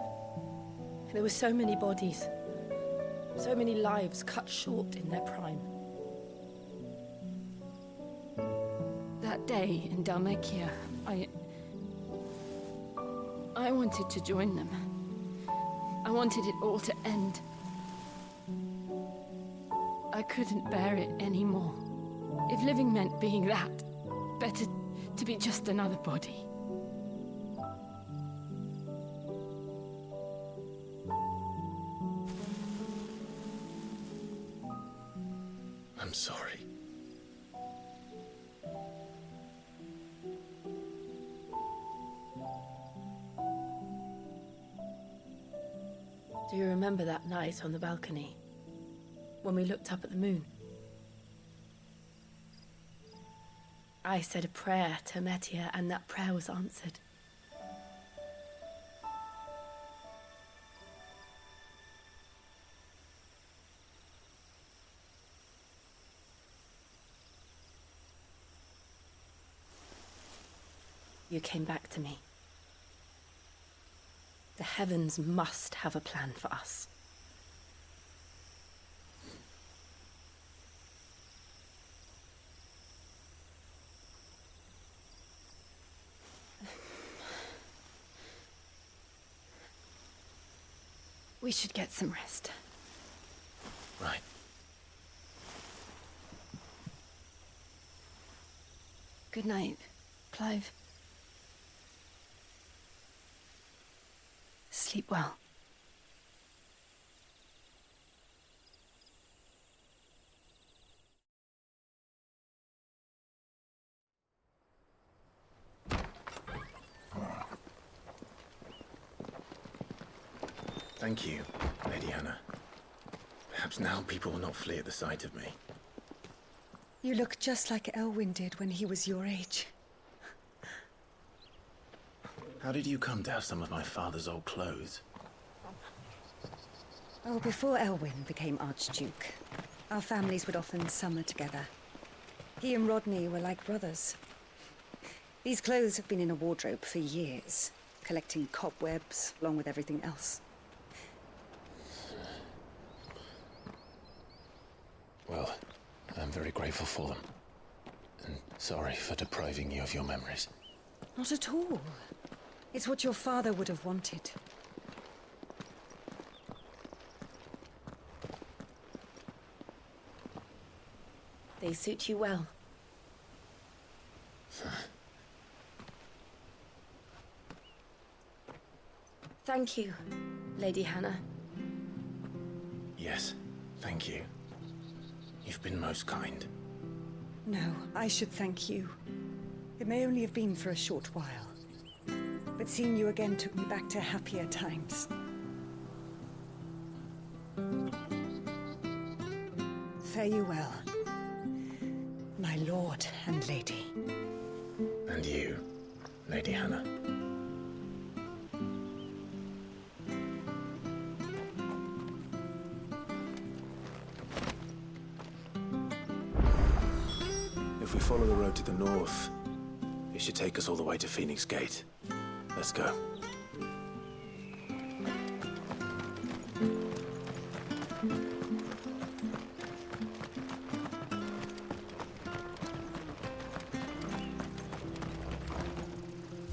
There were so many bodies, so many lives cut short in their prime. That day in Dalmekia, I wanted to join them. I wanted it all to end. I couldn't bear it anymore. If living meant being that, better to be just another body. I'm sorry. Do you remember that night on the balcony? When we looked up at the moon? I said a prayer to Metia, and that prayer was answered. You came back to me. The heavens must have a plan for us. We should get some rest. Right. Good night, Clive. Sleep well. Thank you, Lady Hannah. Perhaps now people will not flee at the sight of me. You look just like Elwyn did when he was your age. How did you come to have some of my father's old clothes? Oh, before Elwyn became Archduke, our families would often summer together. He and Rodney were like brothers. These clothes have been in a wardrobe for years, collecting cobwebs along with everything else. Well, I'm very grateful for them. And sorry for depriving you of your memories. Not at all. It's what your father would have wanted. They suit you well. Thank you, Lady Hannah. Yes, thank you. You've been most kind. No, I should thank you. It may only have been for a short while. But seeing you again took me back to happier times. Fare you well, my lord and lady. And you, Lady Hannah. If we follow the road to the north, it should take us all the way to Phoenix Gate. Let's go.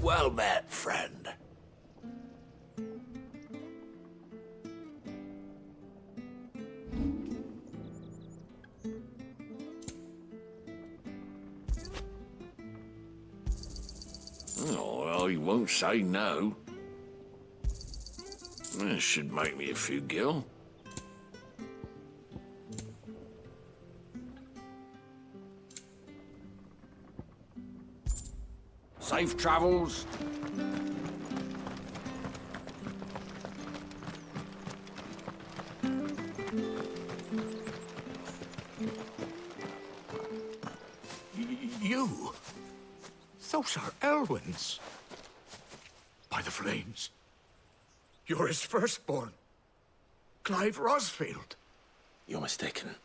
Well met, friend. Oh, well, he won't say no. This should make me a few gil. Safe travels. You? Those are Elwyn's. By the flames. You're his firstborn. Clive Rosfield. You're mistaken.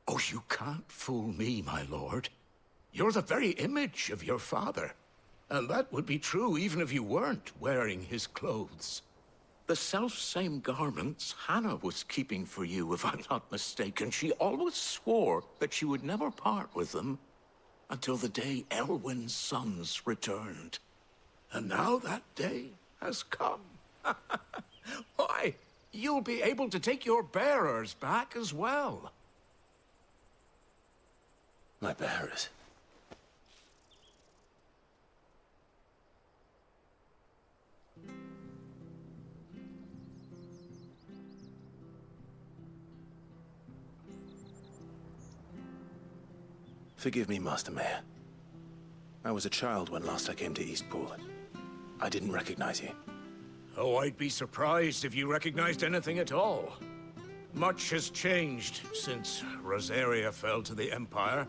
Oh, you can't fool me, my lord. You're the very image of your father. And that would be true even if you weren't wearing his clothes. The self-same garments Hannah was keeping for you, if I'm not mistaken. She always swore that she would never part with them until the day Elwyn's sons returned. And now that day has come. Why, you'll be able to take your bearers back as well. My bearers? Forgive me, Master Mayor. I was a child when last I came to Eastpool. I didn't recognize you. Oh, I'd be surprised if you recognized anything at all. Much has changed since Rosaria fell to the Empire.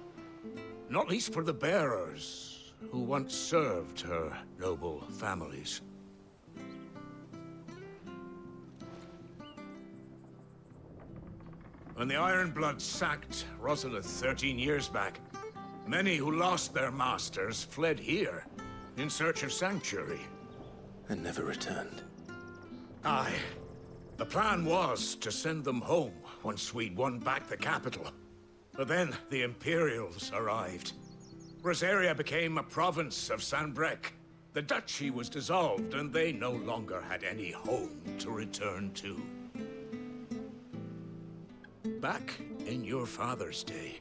Not least for the bearers, who once served her noble families. When the Ironbloods sacked Rosalith 13 years back, many who lost their masters fled here in search of sanctuary. And never returned. Aye. The plan was to send them home once we'd won back the capital. But then the Imperials arrived. Rosaria became a province of Sanbreque. The duchy was dissolved, and they no longer had any home to return to. Back in your father's day,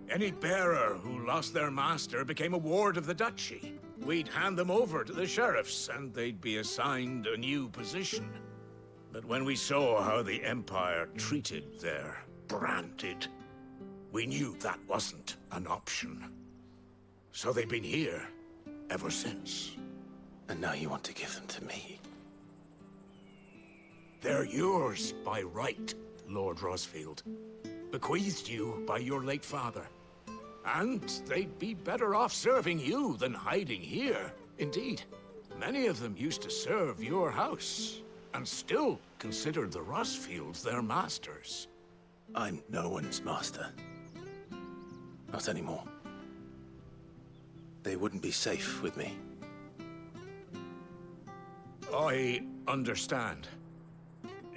any bearer who lost their master became a ward of the duchy. We'd hand them over to the sheriffs, and they'd be assigned a new position. But when we saw how the Empire treated their branded, we knew that wasn't an option. So they've been here ever since. And now you want to give them to me? They're yours by right, Lord Rosfield. Bequeathed you by your late father. And they'd be better off serving you than hiding here. Indeed, many of them used to serve your house, and still considered the Rosfields their masters. I'm no one's master. Not anymore. They wouldn't be safe with me. I understand.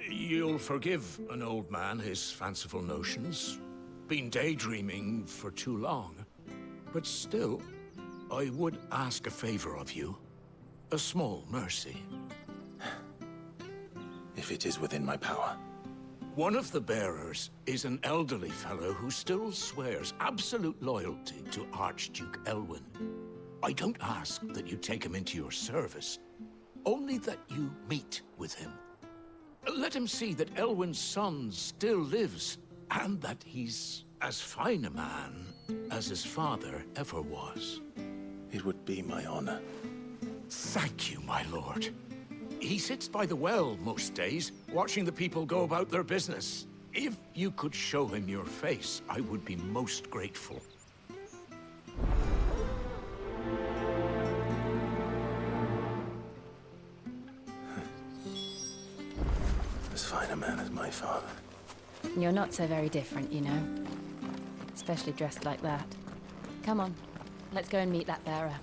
You'll forgive an old man his fanciful notions. Been daydreaming for too long. But still, I would ask a favor of you. A small mercy. If it is within my power. One of the bearers is an elderly fellow who still swears absolute loyalty to Archduke Elwyn. I don't ask that you take him into your service, only that you meet with him. Let him see that Elwyn's son still lives, and that he's as fine a man as his father ever was. It would be my honor. Thank you, my lord. He sits by the well most days, watching the people go about their business. If you could show him your face, I would be most grateful. As fine a man as my father. You're not so very different, you know. Especially dressed like that. Come on, let's go and meet that bearer.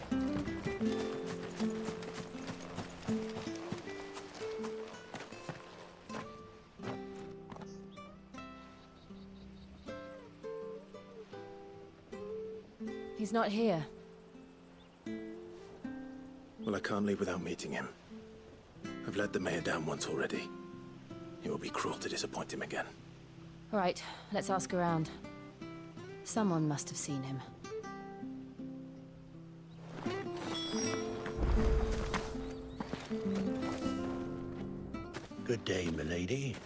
He's not here. Well, I can't leave without meeting him. I've let the mayor down once already. It will be cruel to disappoint him again. All right, let's ask around. Someone must have seen him. Good day, milady.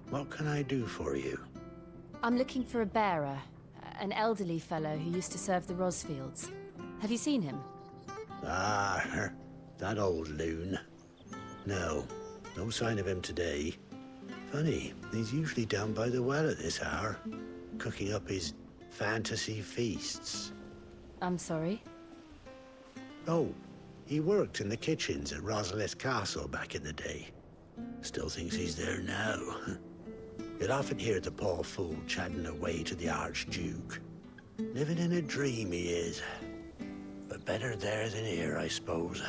What can I do for you? I'm looking for a bearer. an elderly fellow who used to serve the Rosfields. Have you seen him? Ah, that old loon. No sign of him today. Funny, he's usually down by the well at this hour, cooking up his fantasy feasts. I'm sorry? Oh, he worked in the kitchens at Rosalith Castle back in the day. Still thinks he's there now. You'd often hear the poor fool chatting away to the Archduke. Living in a dream he is. But better there than here, I suppose.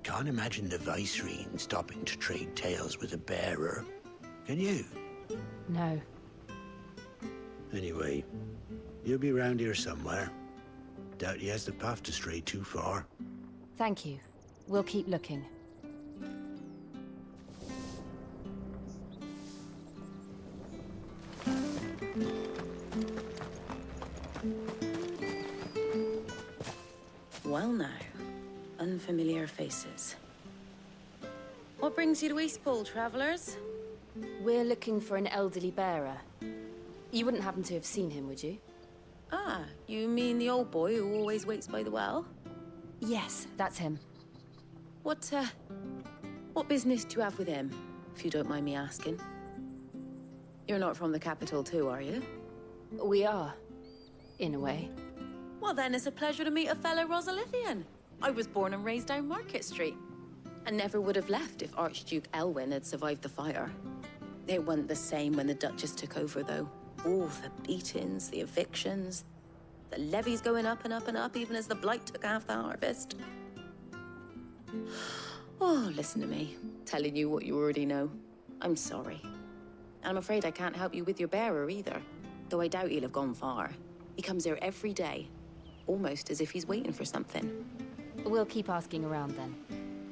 Can't imagine the Vicereine stopping to trade tales with a bearer. Can you? No. Anyway, he'll be round here somewhere. Doubt he has the path to stray too far. Thank you. We'll keep looking. Well now, unfamiliar faces. What brings you to Eastpool, travelers? We're looking for an elderly bearer. You wouldn't happen to have seen him, would you? Ah, you mean the old boy who always waits by the well? Yes, that's him. What business do you have with him, if you don't mind me asking? You're not from the capital too, are you? We are, in a way. Well then, it's a pleasure to meet a fellow Rosalithian. I was born and raised down Market Street. And never would have left if Archduke Elwyn had survived the fire. It wasn't the same when the Duchess took over, though. Oh, the beatings, the evictions, the levies going up and up and up, even as the blight took half the harvest. Oh, listen to me, telling you what you already know. I'm sorry. And I'm afraid I can't help you with your bearer either, though I doubt he'll have gone far. He comes here every day, almost as if he's waiting for something. We'll keep asking around then.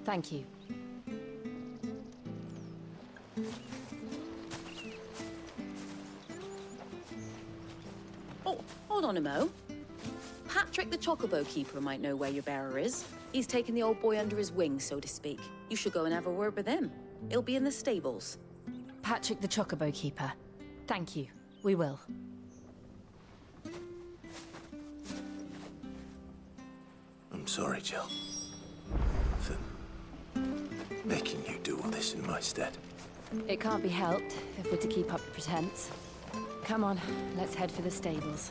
Thank you. Oh, hold on a mo. Patrick the Chocobo keeper might know where your bearer is. He's taken the old boy under his wing, so to speak. You should go and have a word with him. He'll be in the stables. Patrick the Chocobo keeper. Thank you. We will. I'm sorry, Jill, for making you do all this in my stead. It can't be helped if we're to keep up the pretense. Come on, let's head for the stables.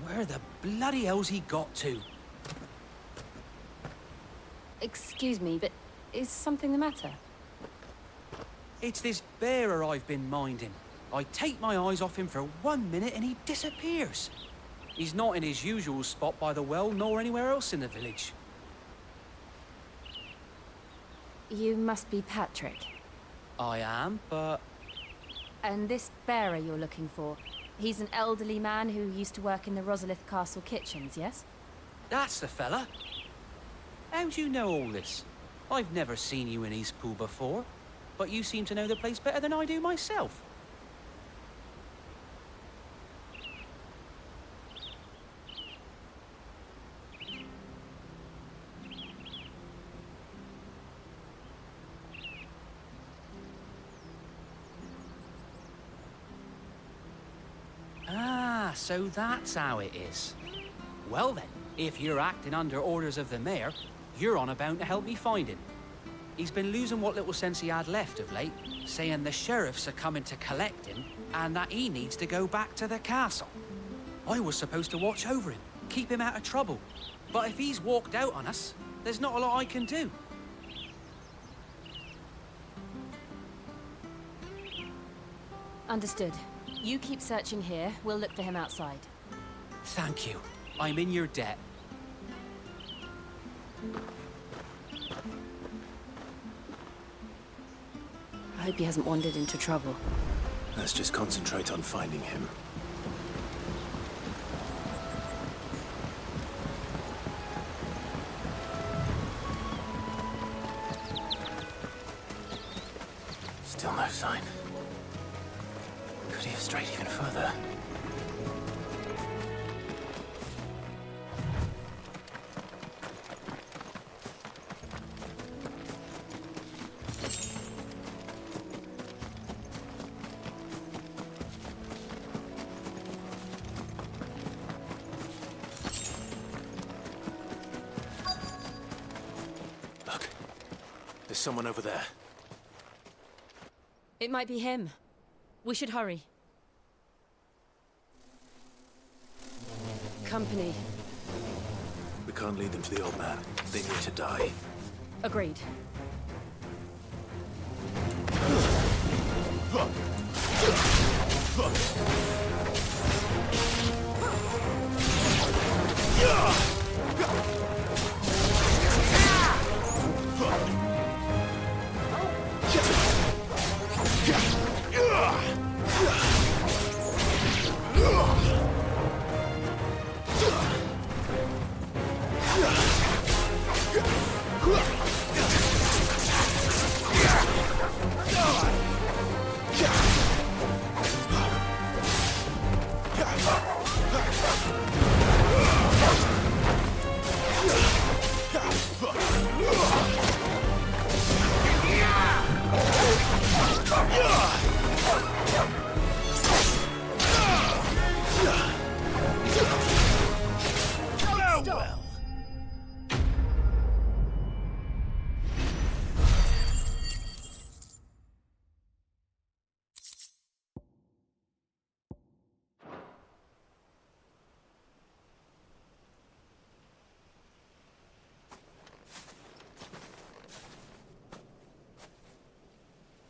Where the bloody hell's he got to? Excuse me, but is something the matter? It's this bearer I've been minding. I take my eyes off him for 1 minute and he disappears. He's not in his usual spot by the well, nor anywhere else in the village. You must be Patrick. I am, but... And this bearer you're looking for, he's an elderly man who used to work in the Rosalith Castle kitchens, yes? That's the fella. How do you know all this? I've never seen you in Eastpool before, but you seem to know the place better than I do myself. Ah, so that's how it is. Well then, if you're acting under orders of the mayor, you're on about to help me find him. He's been losing what little sense he had left of late, saying the sheriffs are coming to collect him and that he needs to go back to the castle. I was supposed to watch over him, keep him out of trouble. But if he's walked out on us, there's not a lot I can do. Understood. You keep searching here, we'll look for him outside. Thank you. I'm in your debt. I hope he hasn't wandered into trouble. Let's just concentrate on finding him. Still no sign. Could Could he have strayed even further? Look. There's someone over there. It might be him. We should hurry. Company. We can't lead them to the old man. They need to die. Agreed.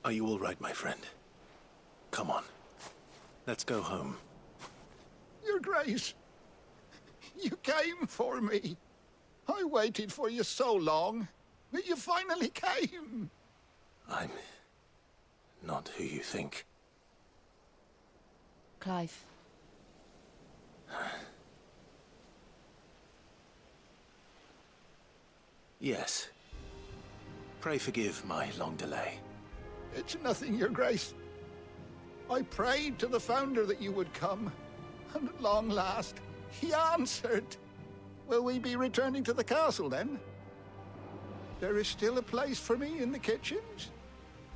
Are you all right, my friend? Come on. Let's go home. Your Grace, you came for me. I waited for you so long, but you finally came. I'm not who you think. Clive. Yes. Pray forgive my long delay. It's nothing, Your Grace. I prayed to the Founder that you would come, and at long last, he answered. Will we be returning to the castle, then? There is still a place for me in the kitchens?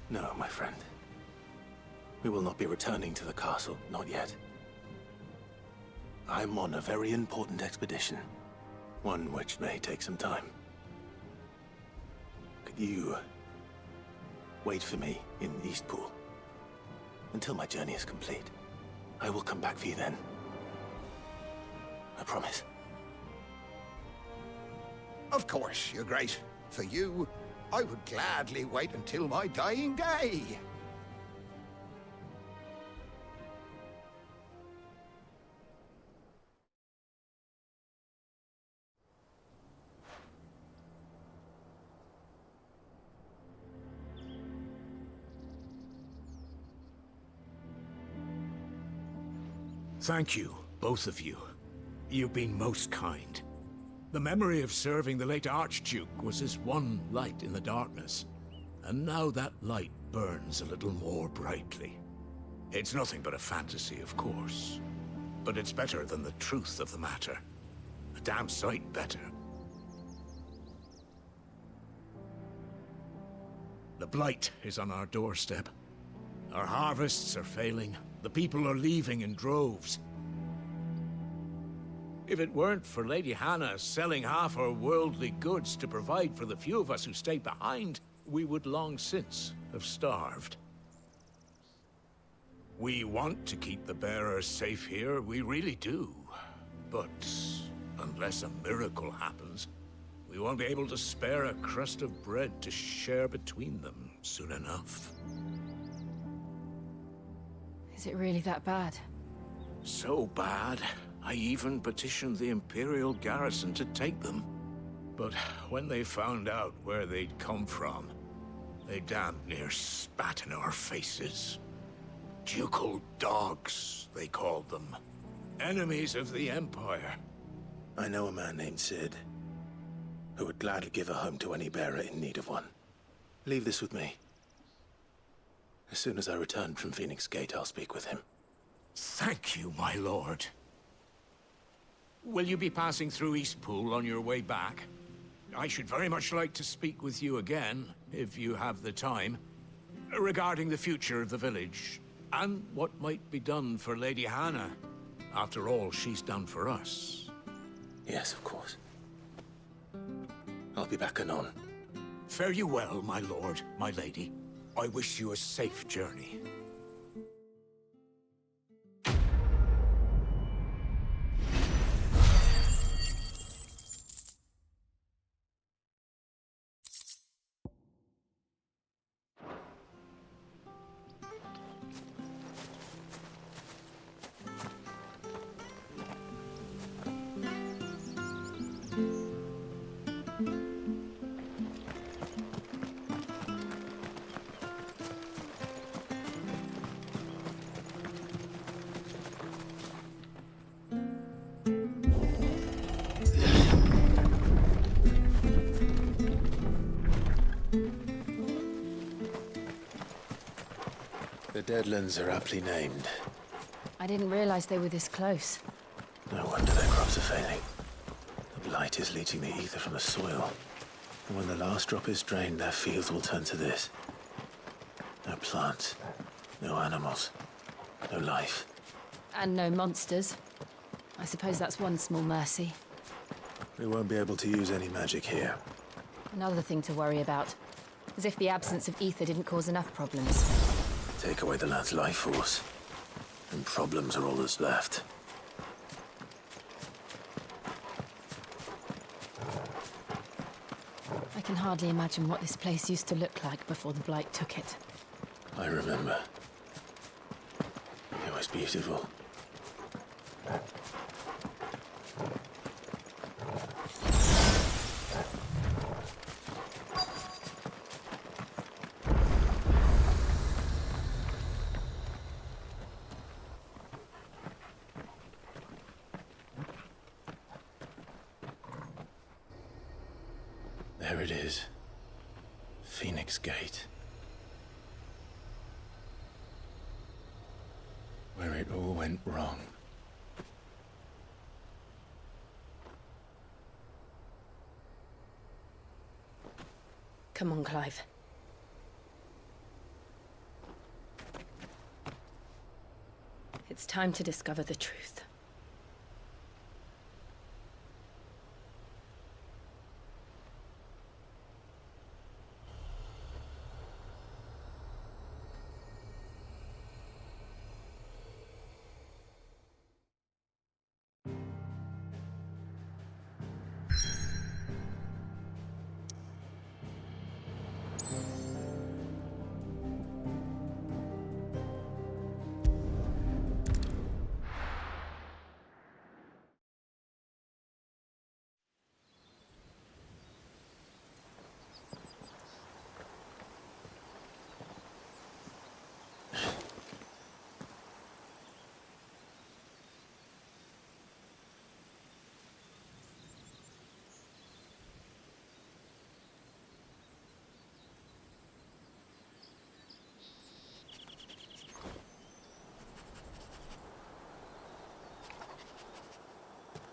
No, my friend. We will not be returning to the castle, not yet. I'm on a very important expedition. One which may take some time. Could you wait for me in Eastpool until my journey is complete? I will come back for you then. I promise. Of course, Your Grace. For you, I would gladly wait until my dying day. Thank you, both of you. You've been most kind. The memory of serving the late Archduke was as one light in the darkness, and now that light burns a little more brightly. It's nothing but a fantasy, of course, but it's better than the truth of the matter. A damn sight better. The blight is on our doorstep. Our harvests are failing. The people are leaving in droves. If it weren't for Lady Hannah selling half her worldly goods to provide for the few of us who stayed behind, we would long since have starved. We want to keep the bearers safe here, we really do. But unless a miracle happens, we won't be able to spare a crust of bread to share between them soon enough. Is it really that bad? So bad, I even petitioned the Imperial garrison to take them. But when they found out where they'd come from, they damn near spat in our faces. Ducal dogs, they called them. Enemies of the Empire. I know a man named Sid, who would gladly give a home to any bearer in need of one. Leave this with me. As soon as I return from Phoenix Gate, I'll speak with him. Thank you, my lord. Will you be passing through Eastpool on your way back? I should very much like to speak with you again, if you have the time, regarding the future of the village, and what might be done for Lady Hannah. After all she's done for us. Yes, of course. I'll be back anon. Fare you well, my lord, my lady. I wish you a safe journey. The Deadlands are aptly named. I didn't realize they were this close. No wonder their crops are failing. The blight is leaching the ether from the soil. And when the last drop is drained, their fields will turn to this. No plants, no animals, no life. And no monsters. I suppose that's one small mercy. We won't be able to use any magic here. Another thing to worry about. As if the absence of ether didn't cause enough problems. Take away the lad's life force, and problems are all that's left. I can hardly imagine what this place used to look like before the Blight took it. I remember. It was beautiful. There it is. Phoenix Gate. Where it all went wrong. Come on, Clive. It's time to discover the truth.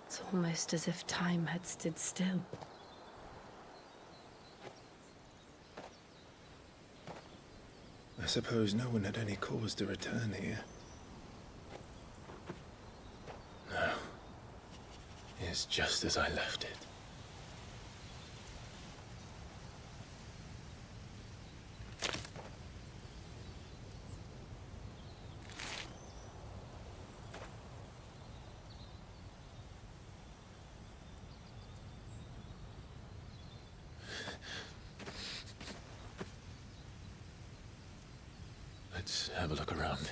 It's almost as if time had stood still. I suppose no one had any cause to return here. No. It's just as I left it. Let's have a look around.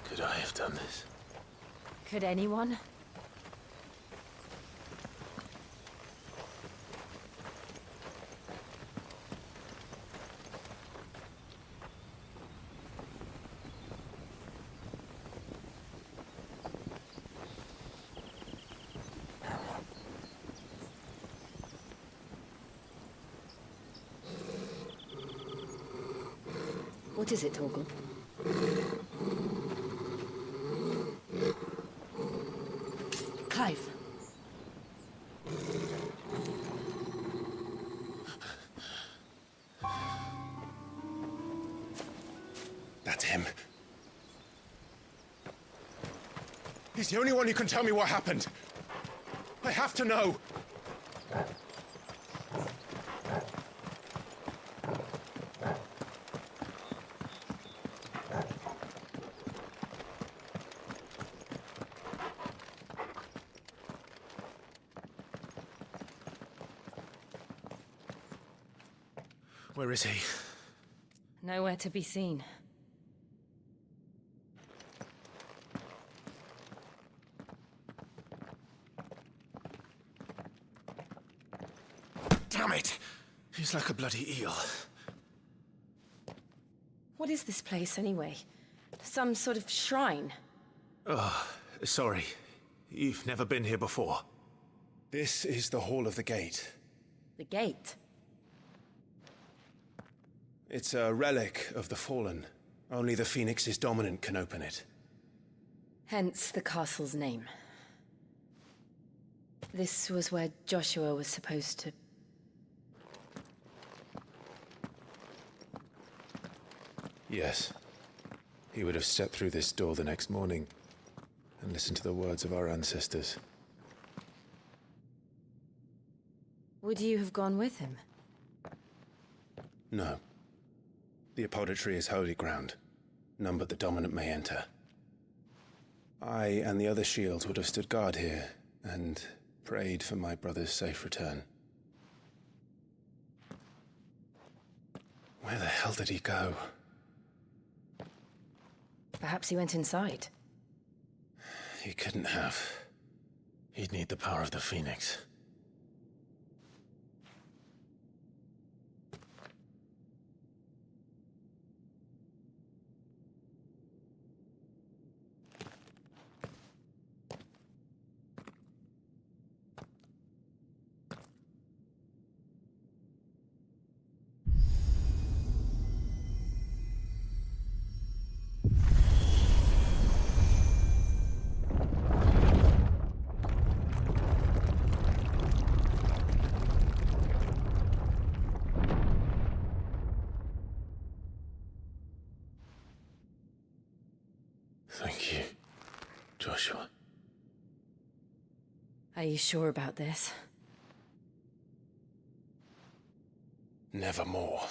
Could I have done this? Could anyone? What is it, Torgal? Clive. That's him. He's the only one who can tell me what happened. I have to know. Where is he? Nowhere to be seen. Damn it! He's like a bloody eel. What is this place, anyway? Some sort of shrine? Oh, sorry. You've never been here before. This is the Hall of the Gate. The gate? It's a relic of the Fallen. Only the Phoenix's dominant can open it. Hence the castle's name. This was where Joshua was supposed to... Yes. He would have stepped through this door the next morning and listened to the words of our ancestors. Would you have gone with him? No. The apodatory is holy ground. None but the dominant may enter. I and the other shields would have stood guard here and prayed for my brother's safe return. Where the hell did he go? Perhaps he went inside. He couldn't have. He'd need the power of the Phoenix. Thank you, Joshua. Are you sure about this? Nevermore.